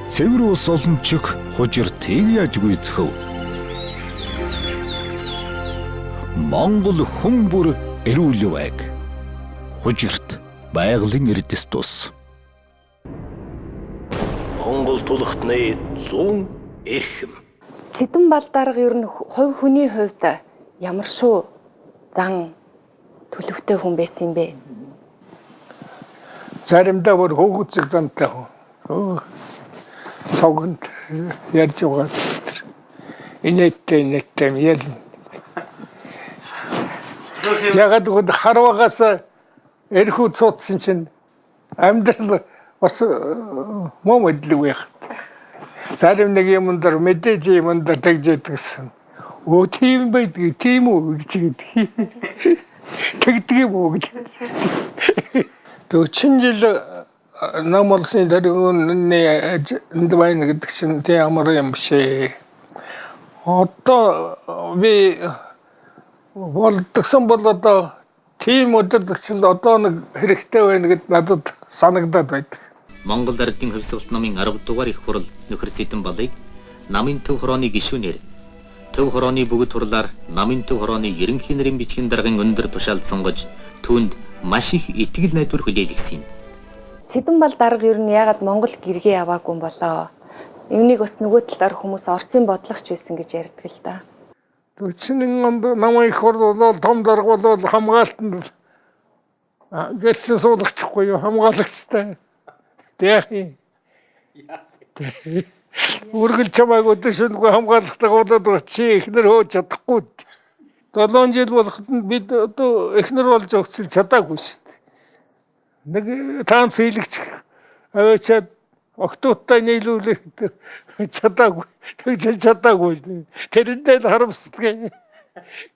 Цэвэр ус олончиг хужиртыг яаж гүйцэхв? Монгол хүн бүр эрүүл байг. Хужирт байгалийн эрдэс тус. Монгол тулхтны 100 эрхэм. Цэдэн балдарга ер нь хувь хүний хувьд ямар шүү зан төлөвтэй хүн байсан юм бэ? Заримдаа бүр хөвгүцэг зантай хүн. Согонд ярьж байгаа. Инээдтэй ял. Ягаад гэвэл харвагаас эрхүү цуцсан чинь амьдрал бас муу мэдлэг байх. Зарим нэг юм дээр мэдээж юм дээр тэгж ядгсан. Оо тийм байдаг, тийм үү гэж тэгдэг юм уу гэж. 40 жил нам улсын дөрөвний эндвайн гэдэг чинь тэ ямар юм биш ээ. Одоо би болдгсон бол одоо тийм өдөртөгчл одоо нэг хэрэгтэй байна гэд надад санагдаад байдаг. Монгол Ардын хувьсгалт намын 10 дугаар их хурал нөхөр Сэдэн Балыг намын төв хорооны гишүүнээр төв хорооны бүгд хурлаар намын төв хорооны ерөнхий нарийн бичгийн даргын өндөр тушаалд сонгож түүнд маш их итгэл найдвар хүлээлгэсэн юм. Сэдэн Бал дарга ер нь ягаад Монгол гэргээ яваагүй юм болоо? Энийг бас нөгөө талаар хүмүүс Оросын бодлогч байсан гэж ярьдаг л да. 41 онд намын их хурал бол том дарга бол хамгаалтанд гэлсэн суулгачихгүй юу, хамгаалагчтай. Тэг. Үргэлж чамайг өдөршөлгүй хамгаалалтаа болоод чи ихнэр хөөж чадахгүй. 7 жил болоход бид одоо ихнэр болж өгч чадаагүй шүү дээ. Нэг танц хийлэгч аваачаад октооттай нийлүүлэх чадаагүй. Тэгж чадаагүй. Тэрэндээ харамсдаг.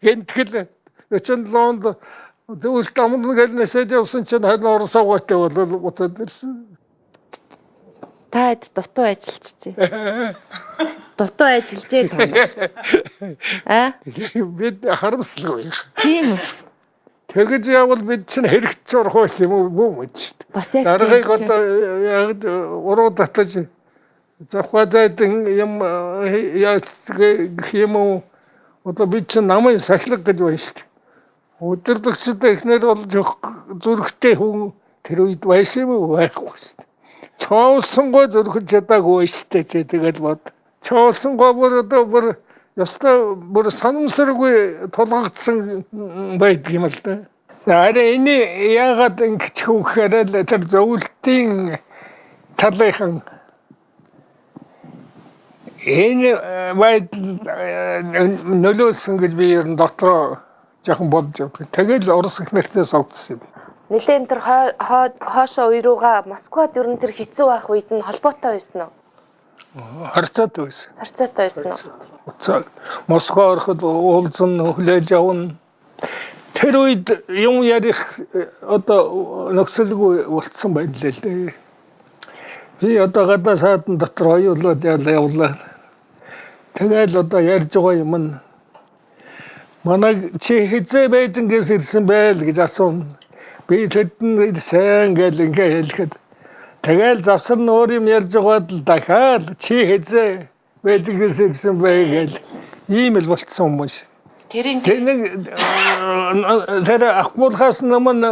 Гэнтгэл 47 онд зөвлөлт амнаг гэлнэсээ явсан чинь харин Орос аваатай бол буцаад ирсэн. Таад дутуу ажиллаж байна. Дутуу ажиллаж байна. Бид харамсалгүй. Тийм. Тэгэж явбал бид чинь хэрэгт сурах байсан юм уу гэж. Бас яг даргаыг одоо яг уруу татаж завхадайдан юм яах юм уу? Одоо бид чинь намын сахилга гэж байна шүү дээ. Өдөртөгчд ихнэр болж зүрхтэй хүн тэр үед байсан юм уу? Байхгүй шүү дээ. Чоолсонгой зүрхэж чадаагүй шүү дээ. Тэгэл бод. Чоолсонгой бүр ёстой бүр санамсаргүй тулгагдсан байдаг юм л да. За энэ яагаад ингэж хөөхөөр л тэр зөвлөлтийн талынхан энэ байдал нөлөөлсөн гэж би ер нь дотроо жоохон бодож байна. Тэгэл Орос их нэртээ сонгоцсон юм. Нилээн тэр хоошоо уйрууга Москвад ер нь тэр хэцүү байх үед нь холбоотой байсан уу? Харцаатай байсан. Харцаатай байсан уу? Москва ороход уулзсан хүлээж авна. Тэр үед юм ярих одоо нөхцөлгүй болцсон байна л дээ. Би одоо гадаа саатан дотор хоёулаад явлаа. Тэгэл одоо ярьж байгаа юм нь манай чи хэзээ Бээжингээс ирсэн байл гэж асууна. Би тэдэн сайн гэл ингээ хэлэхэд тэгэл завсар нь өөр юм ярьж байгаад л дахиад чи хэзээ Бээжингээс ирсэн бай гэл ийм л болцсон юм шиг. Тэр ахмуулхаас намын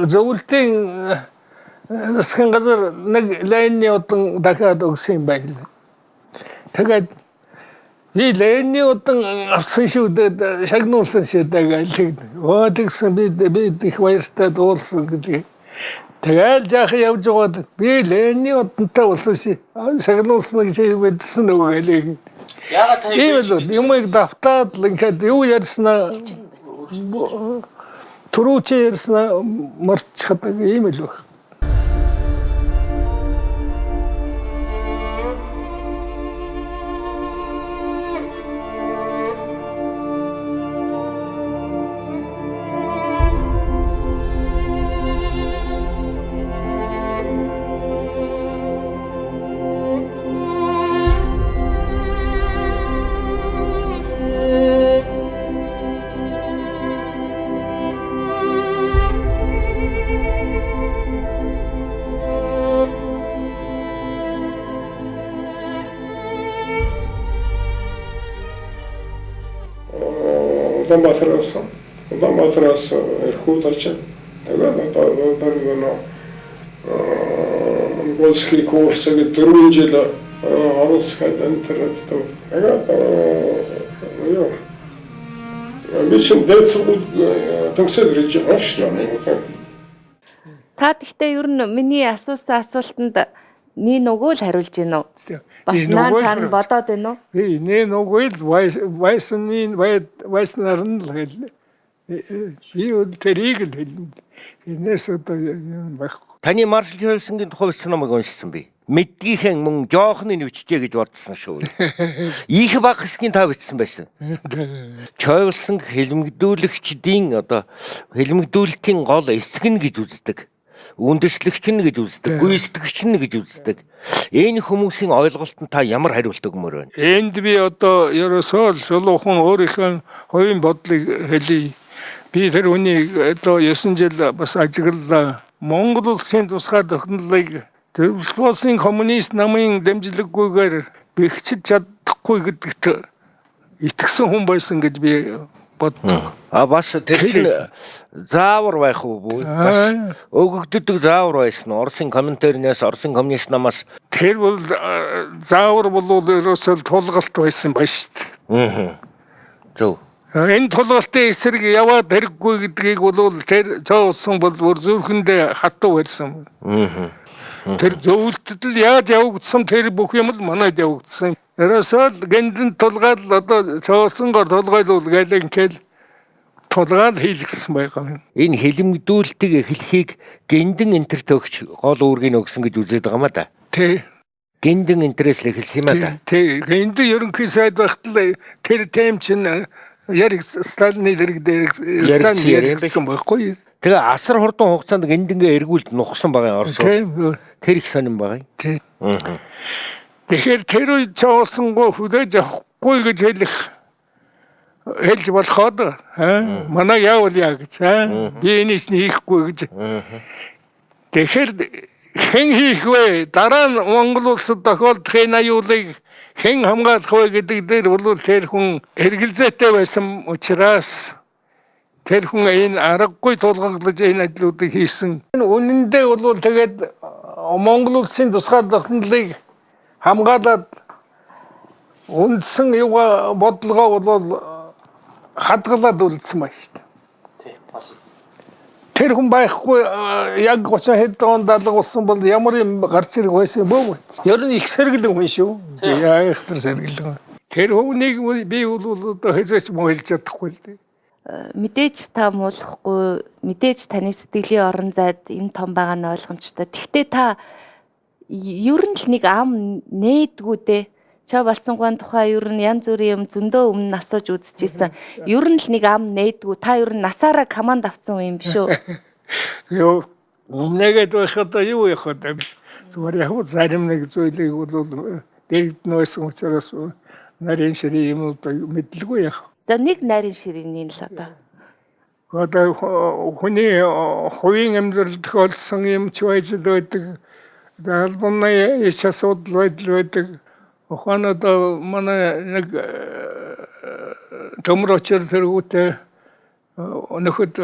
зөвлөлтийн засгийн газар нэг лайнны удан дахиад өгсөн юм байна. Тэгээд би лайнны удан авсан шүү дээ, шагнуулсан шүү дээ гэж. Оо тэгсэн би их баяртай дуулсан гэдэг. Тэгэл жаах явж байгаад би лайнны удантай болсон ши. Шагнуулсан гэж хэлсэн нөгөө гэлээ. Яагаад таны юмыг давтаад л ингээд юу ярьснаа түрүүч ярьснаа марцчихад ийм л баг. Улаанбаатараас эрхүүд очив. Тэгээд одоо монголский курсыг 4 жил орос хадантараад тэгээд ёо мишин дэцүүд төгсөж ирж байгаа шүү. Та гэхдээ ер нь миний асуусан асуултанд нэг нөгөө л хариулж гин үү? Бас наа цаана бодоод байна уу? Би нэг нөгөө л вайснаар нь л хэл. Би тэрийг л хэлнэ. Энэс одоо юм байхгүй. Таны маршал Чойлсонгийн тухай бичсэн номыг уншсан би. Мэдгийнхэн мөн жоохны нэвчжээ гэж бодсон шүү. Их баг хэсгийн та бичсэн байсан. Чойлсон хэлмэгдүүлэгчдийн одоо хэлмэгдүүлэлтийн гол эсэг нь гэж үздэг. үндэслэгч нь гэж үздэг, гүйцэтгэгч нь гэж үздэг. Энэ хүмүүсийн ойлголтод та ямар хариулт өгмөр байна? Энд би одоо ерөөсөө л шулуухан өөрийнхөө хувийн бодлыг хэлье. Би тэр үнийг одоо 9 жил бас ажиглалаа. Монгол улсын тусгай тохиолдлыг Улсын коммунист намын дэмжлэггүйгээр бэхжиж чадахгүй гэдэгт итгэсэн хүн байсан гэж би боддог. Бас тэр чинь заавар байх уу бүү? Бас өгөгддөг заавар байсан. Оросын комментарнаас, Оросын коммунист намаас тэр бол заавар болвол ерөөсөө тулгалт байсан ба шүү дээ. Зөв. Энэ тулгалтын эсрэг яваад хэрэггүй гэдгийг бол тэр цаасан бол бүр зөвхөндөө хатуу байсан. Тэр зөвлөлтөд л яаж явагдсан тэр бүх юм л манайд явагдсан. Ерөөсөө гэндэнд тулгаад одоо цаасангор тулгайлуул гэлэнkel тулгаад хийлгсэн байгаа юм. Энэ хэлэмдүүлэлтийг эхлэхийг гиндэн энтер төгч гол үүргийг өгсөн гэж үзээд байгаа маа да. Тий. Гиндэн энтерээс л эхэлсэн юм а да. Тий. Гиндэн ерөнхий сайд багт л тэр тайм чинь яг Сталины дэрэг дээр Сталин ярьсан байхгүй. Тэгээ асар хурдан хугацаанд гиндэнгээ эргүүлд нухсан байгаа Орос. Тэр их сонирн байгаа юм. Тий. Тэгэхээр тэр үед цаасангоо хүлээж авахгүй гэж хэлж болоход манай яавал яа гэж би энэс нь хийхгүй гэж. Тэгэхээр хэн хийх вэ? Дараа нь Монгол улсад тохиолдох энэ аюулыг хэн хамгаалах вэ гэдэг дээр бол тэр хүн эргэлзээтэй байсан учраас тэр хүн энэ аргагүй тулгаглаж энэ ажлуудыг хийсэн. Үнэндээ бол тэгээд Монгол улсын тусгай тохиолдлыг хамгаалаад үндсэн юга бодлогоо бол хадгалаад үлдсэн байна шүү дээ. Тэр хүн байхгүй яг 30 хэдэн онд алгуулсан бол ямар юм гарч ирэх байсан бөө. Ер нь их сэргэлэн хүн шүү. Яа их сэргэлэн. Тэр хүнийг би бол одоо хэзээч муулж чадахгүй л дээ. Мэдээж та муулахгүй, мэдээж таны сэтгэлийн орон зайд энэ том байгаа нь ойлгомжтой. Гэхдээ та ер нь л нэг ам нээдгүү дээ. Ча болсонгуй тухай ер нь янз бүрийн юм зөндөө өмнө асууж үзчихсэн. Ер нь л нэг ам нээдгүү. Та ер нь насаараа команд авсан юм биш үү? Йоо, нэгэд байхад юу яах вэ? Зүгээр яг зарим нэг зүйлийг бол дэрэгд нөөсөн учраас нарийн ширээ юм уу мэдлгүй яах. За нэг нарийн ширээний л одоо. Одоо хүний хувийн амьдралд тохиолдсон юм ч байж байдаг. Албаны иш асуудал байдаг. Ухаанад манай нэг төмөр очир тэргүүтээ өнөхөд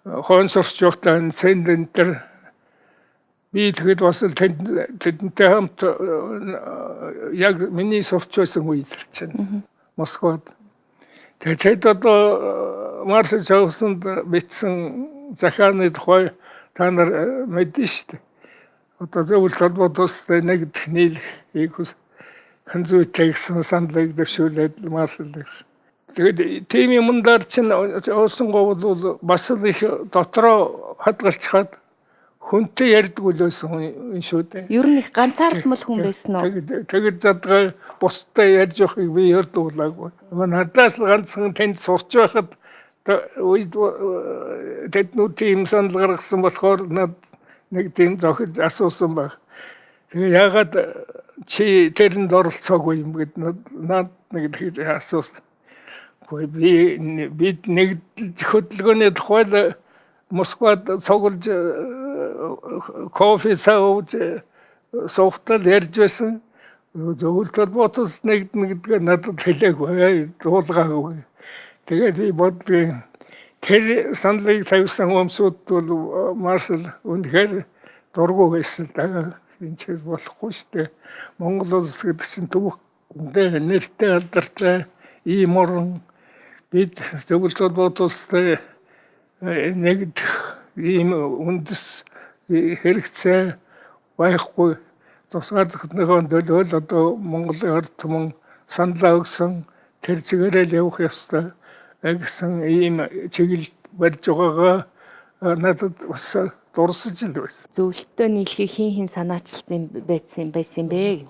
хон сурч явахдаа сендентер би тэгэд бас тэдэнтэй хамт яг миний сурч байсан үед чинь Москвад. Тэгээд одоо Марсел Чаусанд бичсэн захааны тухай та нар мэднэ шүү дээ. Одоо зөвлөлт холбоотос нэгдэх нийлхийг ханзуутай гэсэн сандлыг дэвшүүлээд Марсел гэсэн. Тэгээд тийм юмдар чинь уусан гол бас л их дотроо хадгалчихад хүнтэй ярьдгүй л байсан юм шүү дээ. Ер нь их ганцаардмал хүн байсан уу? Тэгээд задгаа бусдад ярьж явахыг би ярдуулаагүй. Надаас л ганцхан тэнд сурч байхад үед тэднүүд тийм санал гаргасан болохоор нэг тийм зохид асуусан баг. Тэгээ ягаад чи тэрэнд оролцоогүй юм гэд над нэг тэгж асуусан. Бид нэг хөдөлгөөний тухай Москвад цуглаж кофе сауж суухтал ярьж байсан. Зөвлөлт холбоотос нэгдэн гэдгээ надад хэлээгүй, дуулгаагүй. Тэгээд би бодгийн тэр саналыг тавьсан өмсөд бол Марсел үнэхээр дургу байсан даа. Энэ ч болохгүй шүү дээ. Монгол улс гэдэг чинь төвхөндөө нэртэй алдартай ийм орн. Бид зөвлөлт холбоотостой нэгд ийм үндэс хэрэгцээ байхгүй. Тусгай зохицохын төлөө одоо Монголын ард түмэн саналаа өгсөн тэр чигээрээ явах ёстой гэсэн ийм чиглэл барьж байгаагаа надад бас дурсаж л байсан. Зөвлөлтөө нийлхийг хин санаачилсан байсан бэ?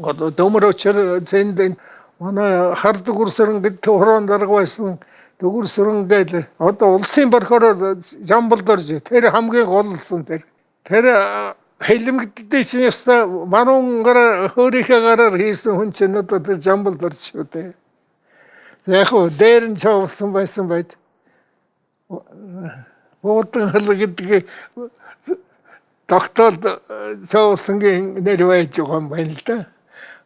Одоо дөмөр очир зэнд манай хард гүрсэрэн гэдэг хуран дарга байсан Дүгүрсүрэн гээл одоо улсын прокурор Жамбалд орж тэр хамгийн голлсон тэр хэлэмгддээ чинь яста мануунгаар хөөрийнхээ гараар хийсэн хүн чинь одоо тэр Жамбалд орж шүү дээ. Яг уу дээр нь чавсан байсан байд. Уудан хэл гэдэг тогтоолд чавсангийн нэр байж байгаа юм байна л да.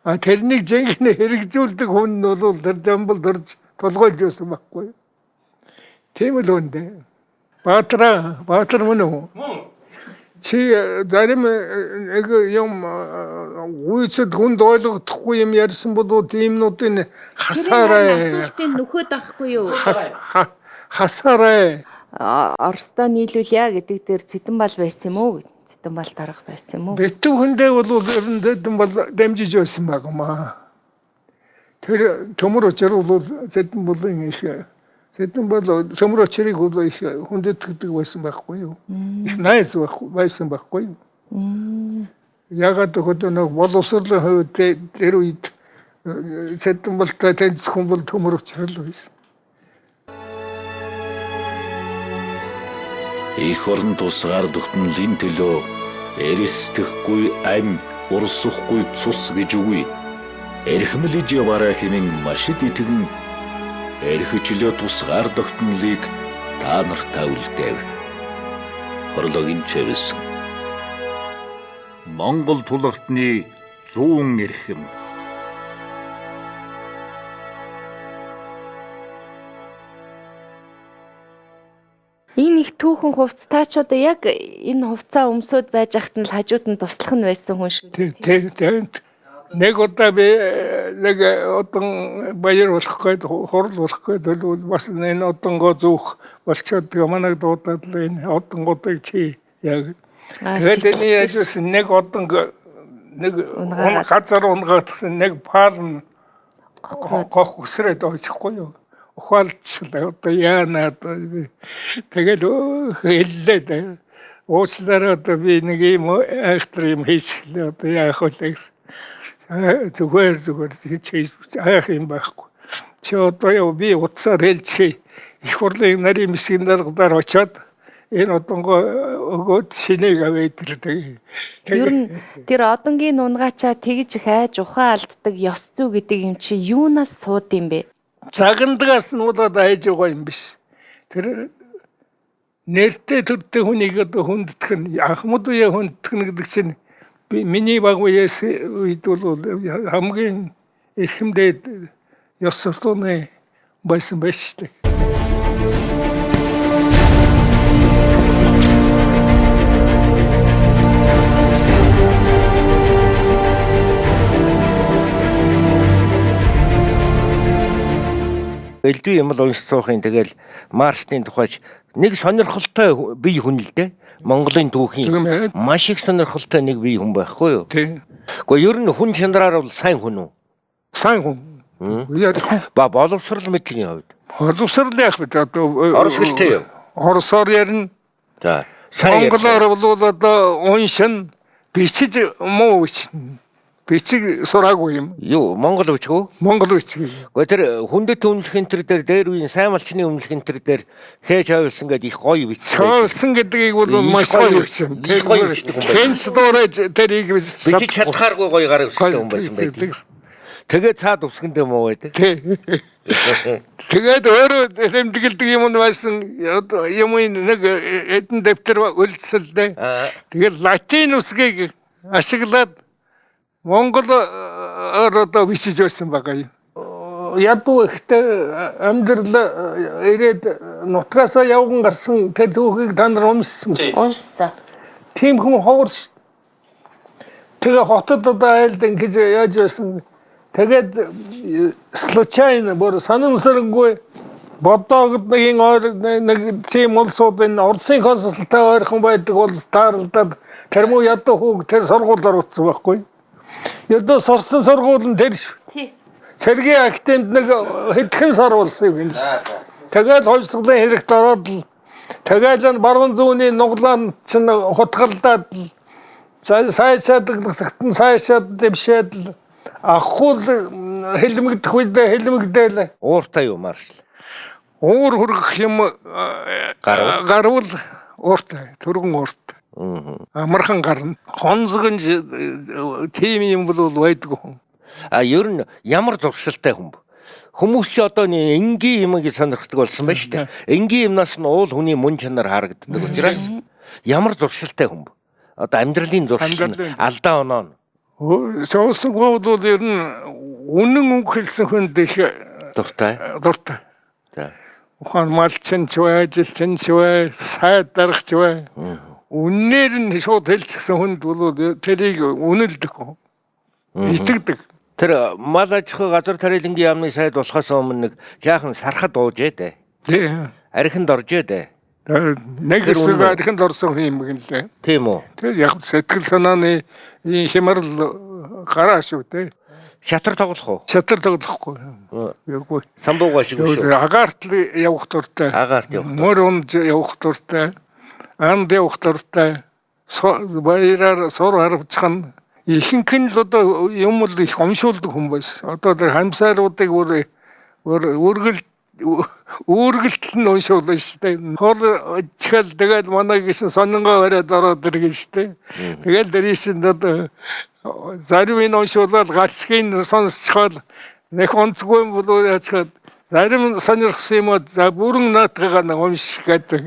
А тэрнийг жинхэнэ хэрэгжүүлдэг хүн нь бол тэр Жамбалд орж толгойлж байсан байхгүй. Тийм л үндэ. Баатар мөн үү? Чи зарим юм үйцэд хүнд ойлгохдохгүй юм ярьсан бол тиймнүүдийн хасаарай. Асуултын нөхөд байхгүй юу? Хасаарай. Оросдоо нийлүүлье гэдэг дээр Цэдэнбал байсан юм уу? Цэдэнбал дарга байсан юм уу? Битүү хүндээ бол Цэдэнбал дамжиж байсан багмаа. Тэр төмөр очрол бол Цэдэнбалын их Цэдэнбал төмөр очрыг бол их хүндэтгэдэг байсан байхгүй юу? Их найз байсан байхгүй юу? Ягаад гэвэл нэг боловсролын хувьд тэр үед Цэдэнбалтай танилцах хүн бол төмөр очрол байсан. Их орон тусгаар тогтнолын төлөө эрэстэхгүй ам урсахгүй цус гэж үгүй. Эрхмэлж яваарай хэмээн машид итгэн эрхчлөө тусгаар тогтнолыг та нартай үлдээв. Хорлогийн чэвэс Монгол тулгартны 100 эрхэм. Энэ их түүхэн хувцас та ч одоо яг энэ хувцаа өмсөд байж хахад нь л хажууд нь туслах нь байсан хүн шүү. Тийм. Нэг удаа би нэг одон баяр болох гээд хурал болох гээд бас энэ одонгоо зүүх болчиход манайг дуудаад л энэ одонгуудыг чи яг тэгээд энэ яжс нэг одонго нэг газар унгатсан нэг палм гох усрээд ойчихгүй юу. Ухаалчлаа одоо яана тэгээд хэллээ. Уучлаарай одоо би нэг юм айхтар юм хийчихлээ одоо яах вэ? Зүгээр хийж аах юм байхгүй. Чи одоо би утсаар хэлчихье. Их хурлын нарийн мисгийн даргаар очиод энэ одонгоо өгөөд шинийг авээд ирдэг. Ер нь тэр одонгийн нунгаачаа тэгж их айж ухаан алддаг ёс зүй гэдэг юм чи юунаас сууд юм бэ? Загандгаас нуулаад айж байгаа юм биш. Тэр нэртэй төртэй хүнийг одоо хүндэтгэх нь ахмад үе хүндэтгэх гэдэг чинь миний баг үеэс үед бол хамгийн эрхэмдээ ёс суртахууны байсан байж тээ. Элдв юм л уншиж суухын тэгэл маршрутын тухайч нэг сонирхолтой бие хүн л дээ. Монголын түүхийн маш их сонирхолтой нэг бие хүн байхгүй юу? Тийм. Гэхдээ ер нь хүн чанараар бол сайн хүн үү? Сайн хүн. Боловсрал мэдлэгийн хувьд. Боловсрал яах вэ? Одоо Орос хэлтэй юу? Оросоор ярина. За. Монголоор бол одоо уншин бичиж муу бичиг сураагүй юм. Юу, монгол бичгүү? Монгол бичиг. Гэхдээ тэр хүндэт үнэлэх энэ төр дээр үеийн сайн малчны үнэлэх энэ төр дээр хээж авилсан гэдэг их гоё бичсэн. Чоолсон гэдгийг бол маш гоё бичсэн. Их гоё бичдэг юм байна. Тэнц дуурайж тэрийг бичиж чадхааргүй гоё гараа бичдэг хүн байсан байдаг. Тэгээд цаад үсгэндээ муу байдаг. Тэгээд өөрөө хэмтгэлдэг юм байсан юм нэг эдэн дэвтэр үлдсэлдэ. Тэгээд латин үсгийг ашиглаад Монголоор одоо бичиж байсан байгаа юм. Ядуу ихтэй амьдрал ирээд нутгаасаа явган гарсан тэр түүхийг та нар уншсан. Уншсан. Тийм хүн ховор шүү. Тэгээ хотод одоо айлд ингэж яаж байсан. Тэгээд случайно бүр санамсаргүй бодоогд нэг тийм улсуудын Оросын консултай ойрхон байдаг улс таарлаад тэр муу ядуу хүүг тэр сургуулиар утсан байхгүй. Ядуу сурсан сургууль нь тэр шүү. Сергей Актемд нэг хэдхэн сар болсон юм. Тэгээд хойшлогын хэрэгт ороод тэгээд баруун зүүнний нуглаан чинь хутгалдаад сайшаадаг сайшаад дэвшээд ахуул хэлмэгдэх үед хэлмэгдээл. Ууртай юу маршал? уур хүргэх юм гарвал ууртай, түргэн ууртай. Амархан гарна. Хонзгонж тийм юм бол байдгүй. Ер нь ямар зуршилтай хүн бэ? Хүмүүс ч одоо энгийн юмыг сонирхдаг болсон байна шүү дээ. Энгийн юмнаас нь уул хүний мөн чанар харагддаг учраас ямар зуршилтай хүн бэ? Одоо амьдралын зуршил нь алдаа оноо нь. Шоусан бол ер нь үнэн үг хэлсэн хүнд их дуртай. За. Ухаан малчин ч бай, ажилчин ч бай, сайд даргач бай. Үнээр нь шууд хэлчихсэн хүнд бол тэрийг үнэлдэг. Итгэдэг. Тэр мал аж ахуй газар тариалангийн яамны сайд болохоос өмнө нэг жаахан сархад уужээ дээ. Тийм. Архинд оржээ дээ. Нэг эсвэл архинд орсон юм гэлээ. Тийм үү. Тэр яг сэтгэл санааны хямрал гараа шүү дээ. Шатар тоглох уу? Шатар тоглохгүй. Ягүй. Самбууга шиг шүү. Агаарт явах дуртай. Агаарт явах. Мөр унж явах дуртай. Анд явах дуртай. Баяраар сур харвцхан. Ихэнх нь л одоо юм л их өмшүүлдэг хүн байс. Одоо тэр хамсааруудыг үргэлт нь уншуулна шүү дээ. Хол ичгэл тэгэл манай гисэн сонингоо бариад ороод иргэн шүү дээ. Тэгэл дэрийшин одоо зарим нь уншуулаад гацхийн сонсчхол нэг онцгүй юм болоо яцгаад зарим сонирхсан юм за бүрэн наатайгаа нэг унших гэдэг.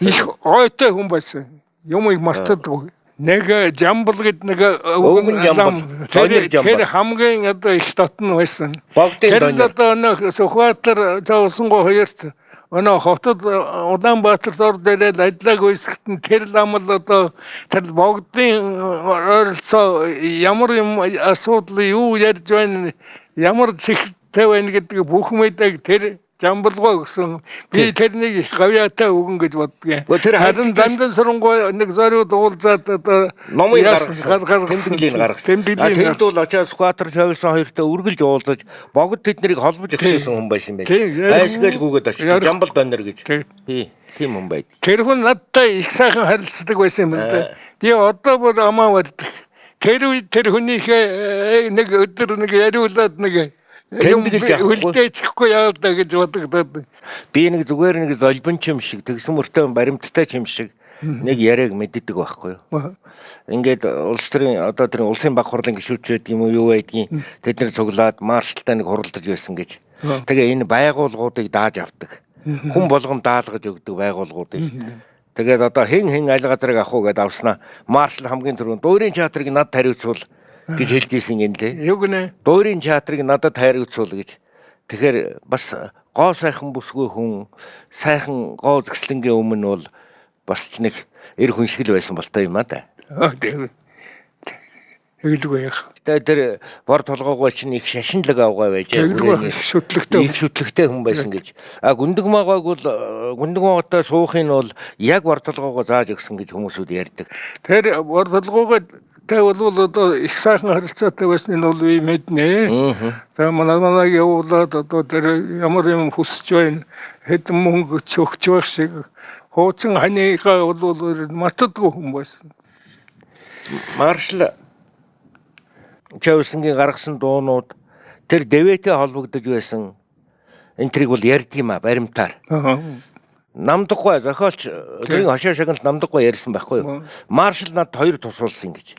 Их ойтой хүн байс. Юмыг мартадгүй. Нэг жамбал гэд нэг тэр хамгийн одоо их татна байсан. Тэр одоо нэг Сүхбаатар зовсонго хоёрт өнөө хотод Улаанбаатарт орд ирээд ажиллаг үйсгэт нь тэр ламл одоо тэр богдын ойролцоо ямар юм асуудал юу ярьж байна ямар чихтэй байна гэдэг бүх мэдээг тэр жамбалгаа гэсэн би тэрнийг их гавьяатай өгөн гэж боддгийн. Харин дандан сурангуй нэг зориуд уулзаад одоо номыг тэмдэглэлийн гаргасан. Тэнд бол очоод Сүхбаатар шавьсан хоёртой үргэлж уулзаж богд тэднийг холбож өгсөн хүн байсан юм байна. Айсгал гүгээд очиж жамбал донор гэж. Тийм хүн байд. Тэр хүн надтай их сайхан харилцдаг байсан юм л да. Би одоо бүр амаа барьдаг. Тэр үед тэр хүнийхээ нэг өдөр нэг яриулаад нэг үлдээчихгүй яваад гэж бодогдоод. Би нэг зүгээр нэг золбинч юм шиг тэгсэн мөртөө баримттай юм шиг нэг яриаг мэддэг байхгүй юу. Ингээд улс төрийн одоо тэр улсын баг хурлын гишүүчүүд юм уу юу байдгийг тэд нар цуглаад маршалтай нэг хуралдаж байсан гэж. Тэгээ энэ байгууллагуудыг дааж авдаг. Хүн болгон даалгаж өгдөг байгууллагуудыг. Тэгээд одоо хэн аль газрыг авах уу гэдээ авснаа маршал хамгийн түрүүнд дуурийн театрыг над тариуцвал гэж хэлжсэн юм лээ. Юу гэнэ? Дуурийн театрыг надад хариуцуул гэж. Тэгэхээр бас гоо сайхан бүсгүй хүн сайхан гоо зөкслөнгийн өмнө бол бас нэг эр хүн шиг л байсан болтой юм а да. Тэгэлгүй яах. Тэр бор толгоогоо чинь их шашинлаг авгаа байж шүтлэгтэй хүн байсан гэж. Гүндэг магааг бол гүндэг магаатай суухын бол яг бор толгоогоо зааж өгсөн гэж хүмүүсүүд ярьдаг. Тэр бор толгоогоо тэ бол одоо их сайхан харилцаатай байсныг бол би мэднэ. За манай явуулаад одоо тэр ямар юм хүсэж байна. Хэдэн мөнгө өгч байх шиг хуучин ханыгаа бол мартадгүй хүн байсан. Маршал Чавсангийн гаргасан дуунууд тэр дэвэтэй холбогдож байсан. Энэ трийг бол ярьдгийм а баримтаар. Намдаггүй зохиолч тэрийн хошоо шагналт намдаггүй ярьсан байхгүй юу. Маршал над хоёр тусуулсан гэж.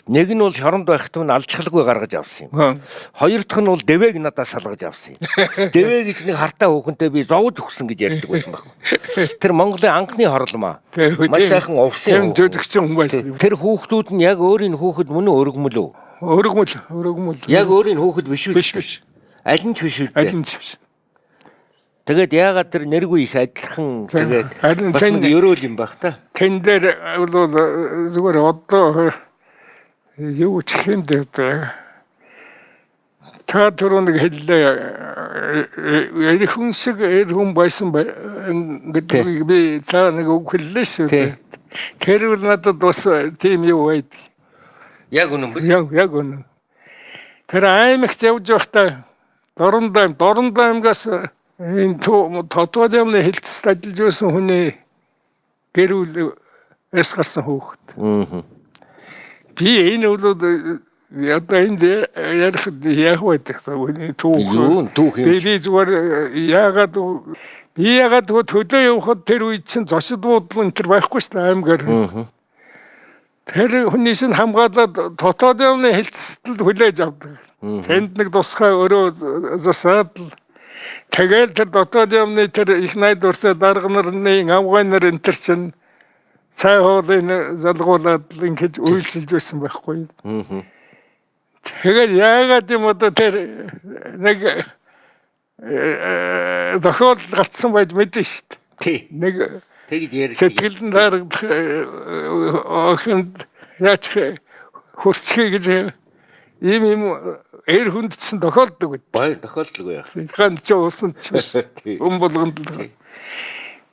Нэг нь бол шоронд байхтаа алчхалгүй гаргаж авсан юм. Хоёр дахь нь бол дэвэг надаас салгаж авсан юм. Дэвэ гэж нэг хартаа хөөхөнтэй би зовж өгсөн гэж ярьдаг байсан байхгүй. Тэр Монголын анхны хорломоо. Маш сайхан увсан жүжигчин хүн байсан. Тэр хүүхдүүд нь яг өөрийн хүүхэд мөн өргөмөл үү? Өргөмөл. Яг өөрийн хүүхэд биш үү? Биш. Аль нь ч биш үү? Аль нь ч биш. Тэгээд яагаад тэр нэргүй их адилхан тэгээд бас нэг өрөөл юм баг та. Тэн дээр бол зүгээр одоо юу ч хийндээ та түрүүнд хэллээ эр хүн шиг эр хүн байсан гэдэг би та нэг үг хэллээ шүү дээ. Тэр үл надад бас тийм юу байд. Яг үнэн биш. Яг үнэн. Тэр аймагт явж байхдаа Дорнодаймгаас энэ Тодволямны хэлцэд ажиллаж байсан хүний гэр бүл эс гарсан хүүхэд. Би энэ бол одоо энд ярих яг байдаг. Үүний түүх. Юу түүх юм. Би зүгээр яагаад хөдөө явахад тэр үед чинь зочид буудлын энэ байхгүй шүү дээ аймгаар. Тэр хүний шин хамгаалаад дотоод явны хэлцэлд хүлээж авдаг. Тэнд нэг тусгай өрөө засаад тэгэл тэр дотоод явны тэр их найд урсаа дарга нарын авгай нар энэ төр чинь цай хоолыг залгуулад ингэж үйлчилж байсан байхгүй. Тэгээд яагаад юм одоо тэр нэг дохиол гарцсан байж мэдэн шүү дээ. Тий. Нэг тэгж ярьж сэтгэлд дарагдах охинд яач хурцхий гэж ийм эр хүнд чинь тохиолдог үү? Бай тохиолддог яа. Хан ч uuсан ч болгонд.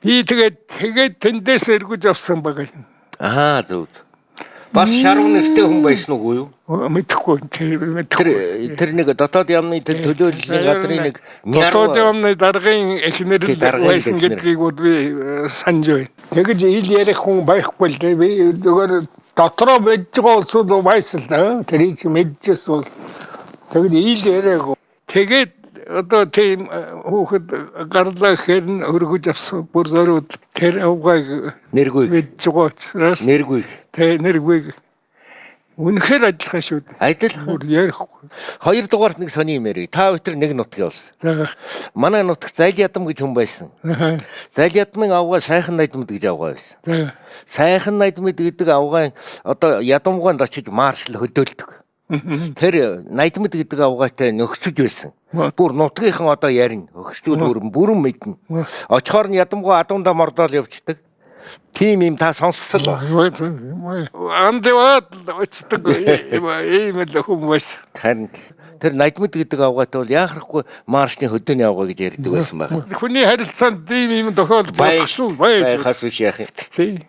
Би тэгээд тэндээс эргэж авсан байгаа юм. Аа зөв. Бас шаруу нэртэй хүн байсан уу юу? Мэдхгүй. Тэр нэг дотоод яамны тэр төлөөллийн газрын нэг дотоод яамны даргын эхнэр байсан гэдгийг би санаж байна. Тэгэж ил ярих хүн байхгүй л дээ. Би зөвхөн дотроо мэдж байгаа улсууд байсан л тэрийг мэдчихсэн ус. Тэгэж ил яриаг. Тэгээд одоо тийм хүүхэд гарлаа хэрн өргөж авсан бүр зориуд тэр авгайг нэргүй мэдж байгаа. Нэргүй. Тэ нэргүй. Үнэхээр адилхан шүү дээ. Адилхан ярихгүй. Хоёр дугаарт нэг сони юм ярив. Та өтер нэг нутгийн улс. Манай нутагт Зайлядам гэж хүн байсан. Зайлядмын авгаа сайхан найдмад гэж авгаа байсан. Сайхан найдмад гэдэг авгаа одоо ядамгоонд очиж маршал хөдөөлдөг. Тэр найдмад гэдэг авгаатай нөхцөж байсан. Бүр нутгийнхан одоо ярина. Өгчүүл бүрэн мэднэ. Очихоор нь ядамгоо адуундаа мордоол явчихдаг. Тийм юм та сонссон. Андеваад очдог ийм л хүн байсан. Тэр найдмад гэдэг авгаатай бол яахрахгүй маршны хөдөөний авгаа гэж ярьдаг байсан байна. Хүний харилцаанд тийм юм тохиолдож байх шүү. Байхаас үш яах юм. Тий.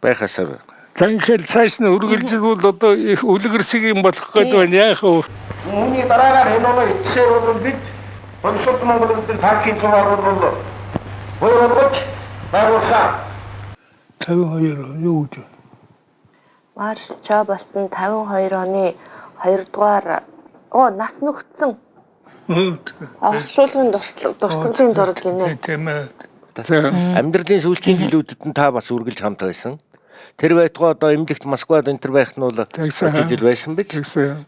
Байхасаа. Танхэл цааш нь үргэлжлүүл одоо их үлгэр шиг юм болох гэдэг байна яах вэ? Үүний дараагаар энэ нэг ихээр бид Монголд Монголд таахийн цуваар бол хоёрогч байгуулсан. 52 юу гэж? Марча болсон 52 оны 2 дугаар нас нөхцөн. Оршуулгын дурсгалын зураг гинэ. Тийм ээ. Амьдралын сүүлчийн жилүүдэд нь та бас үргэлж хамт байсан. Тэр байтугай одоо эмнэлэгт Москвад энэ төр байх нь бол жижиг байсан биз.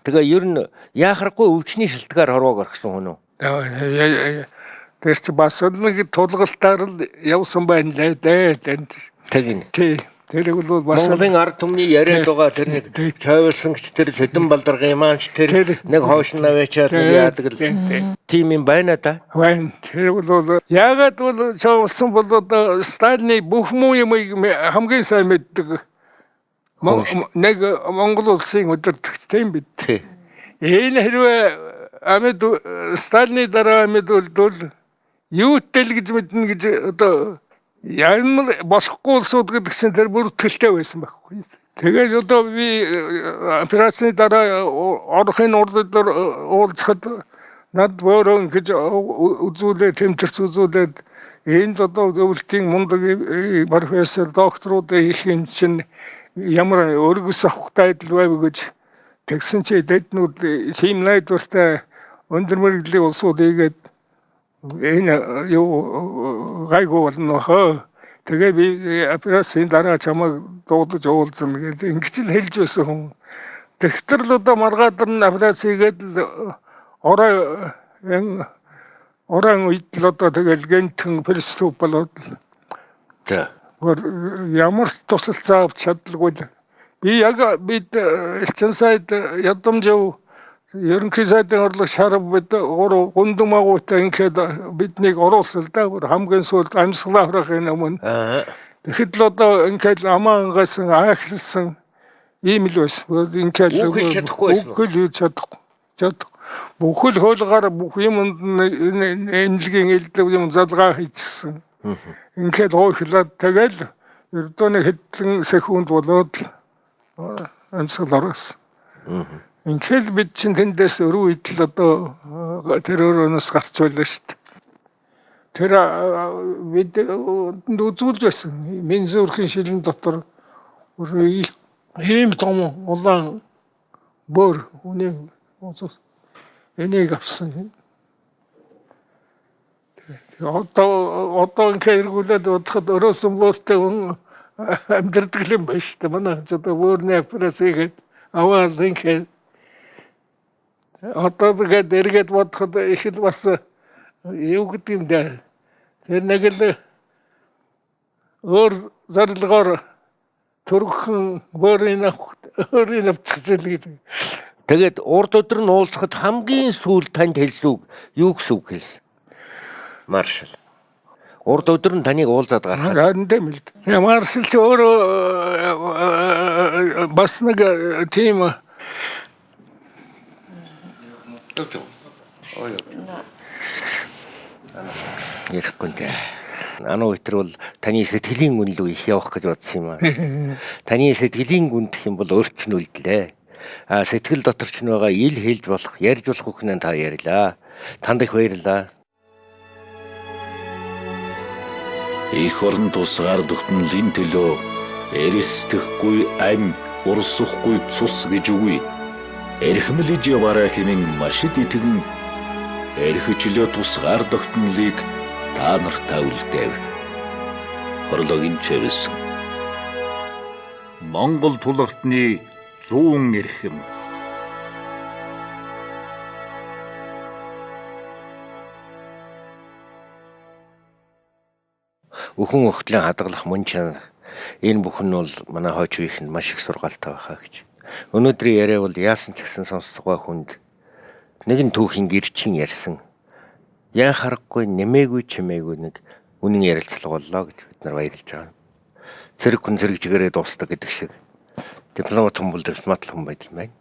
Тэгээ ер нь яахрахгүй өвчний шилтгаар хорвоог орхисон хүн үү? Тэрч бас нэг тулгалтаар л явсан байна лээ дээ. Тэгнь. Тий. Тэр бол бас Монголын ард түмний яриад байгаа тэр нэг чойволсонгч тэр Сэдэн Балдаргын маанч тэр нэг хоош наваачаад нэг яадаг л тийм юм байна да. Байна. Тэр бол яагаад бол чойволсон бол одоо Сталины бүх юмыг хамгийн сайн мэддэг. Нэг Монгол улсын удирдагч тийм бид. Энэ хэрвээ амьд Сталины дараа амьд бол юутэй л гэж мэднэ гэж одоо ямар болохгүй улсууд гэдэг чинь тэр бүр тэлтэй байсан байхгүй. Тэгээд одоо би операцийн дараа орохын урдаар уулзахад над борон гэж үзүүлээд тэмцэрч үзүүлээд энд одоо зөвлөлтийн мундаг профессор докторуудын ихийн чинь ямар өргөс авахтай адил байв гэж тэгсэн чи дэднүүд тийм найдвартай өндөр мэргэжлийн улсууд ийгээд энэ юу гайгүй болно хөө. Тэгээ би операцийн дараа чамайг дуудаж уулзна гэж ингэж л хэлж байсан хүн. Тэгтэр л одоо маргадар нь операцийгээд орон үед л одоо тэгэл гэнтэн периступ болоод за ямар тусалцаа авч чадлаггүй. Би яг бид элчин сайд ядамжав ерөнхий сайдын орлого шарав бид гундам агуутай ингээд биднийг оруулсан л да хамгийн сүүлд амьсгалаа хурахын өмнө. Тэгэхэд л одоо ингээд амаа ангасан аахилсан ийм л байсан. Ингээд үгүй чадахгүй. Бүхэл хоолгоор бүх юмд энэлгийн элдв юм залгаа хийчихсэн. Ингээд гоохлаад тэгэл эрдэнэ хэдэн секунд болоод амьсгал орсон. Ингээд бид чинь тэндээс өрөө идэл одоо тэр өрөөс гарч байлаа шүү дээ. Тэр бид үзүүлж байсан. Минь зүрхийн шилэн дотор ийм том улаан Бөр хүний уус энийг авсан. Одоо ингээргүүлээд бодоход өрөөсөн бөөстэй хүн амьдрдаг юм байна шүү дээ. Манай ч одоо өөрний операцийг аваад ингээд одоо тэгээд эргээд бодоход их л бас юу гэдэг юм дээ. Тэр нэг л өөр зорилгоор төргөн өөрийн авчихж л гэж. Тэгээд урд өдөр нь уулзахад хамгийн сүүл танд хэлсэн үг юу гэсэн үг хэлсэн? Маршал. Урд өдөр нь таныг уулзаад гаргах. Харин тийм л. Маршал ч өөрөө бас нэг тийм ярихгүй дээ. Ано өтер бол таны сэтгэлийн гүн рүү их явах гэж бодсон юм аа. Таны сэтгэлийн гүн гэх юм бол өөрчлөлтлээ. Сэтгэл дотор ч байгаа ил хэлж болох, ярьж болох хүнээ та ярьлаа. Танд их баярлалаа. Их орон тусгаар тогтнолын төлөө эрсдэхгүй ам, урсахгүй цус гэж үгүй. Эрхмэлж яваарай хэмээн машид итгэн эрхчлөө тусгаар тогтнолыг та нартай үлдээв. Хорлогийн чэвэс. Монгол тулгартны 100 эрхэм. Өхөн өхтлэн хадгалах мөн чанар. Энэ бүхэн нь бол манай хойч үеийнхэнд маш их сургаалтай байхаа гэж. Өнөөдрийн яриа бол яасан ч гэсэн сонсцгой хүнд нэгэн түүхийн гэрчин ярьсан. Яа харахгүй нэмээгүй чимээгүй нэг үнэн ярилцлага боллоо гэж бид нар баярлж байгаа. Зэрэг хүн зэрэг жигээрээ дуустдаг гэдэг шиг. Дипломат хүн бол дипломат хүн байт юм байна.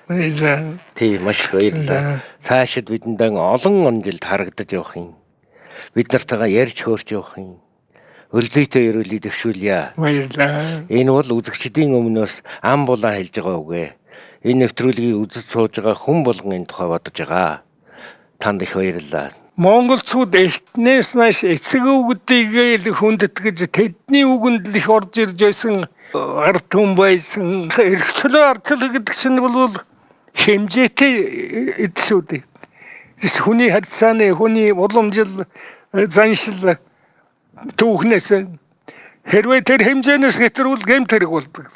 Баярлалаа. Тийм маш баярлалаа. Цаашид бидэндээ олон он жил харагдаж явах юм. Бид нартайгаа ярьж хөөрч явах юм. Өлзөйтэй ерөөлийг төвшүүлье. Баярлалаа. Энэ бол үзэгчдийн өмнөөс ам булан хэлж байгаа үгэ. Энэ нэвтрүүлгийг үзэж сууж байгаа хүн болгон энэ тухай бодож байгаа. Танд их баярлалаа. Монголчууд эртнээс нааш эцэг өвгдийг л хүндэтгэж тэдний үгэнд л их орж ирж байсан ард түмэн байсан. Эрхчлөө ардчил гэдэг чинь бол хэмжээтэй эдшүүд. Хүний харьцааны, хүний уламжил, заншил түүхнээс хэрвээ тэр хэмжээнээс хэтрүүл гэмт хэрэг болдог.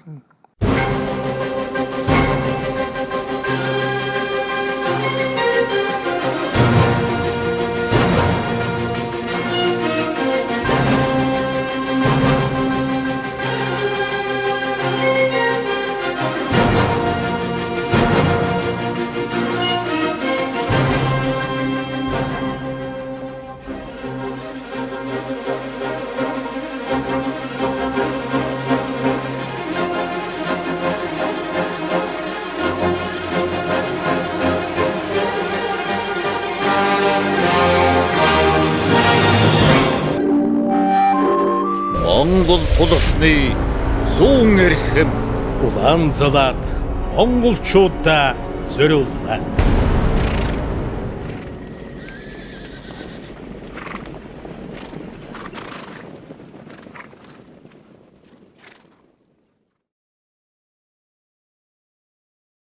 Монгол тулгартны 100 эрхэм улаан залаад монголчуудаа зориуллаа.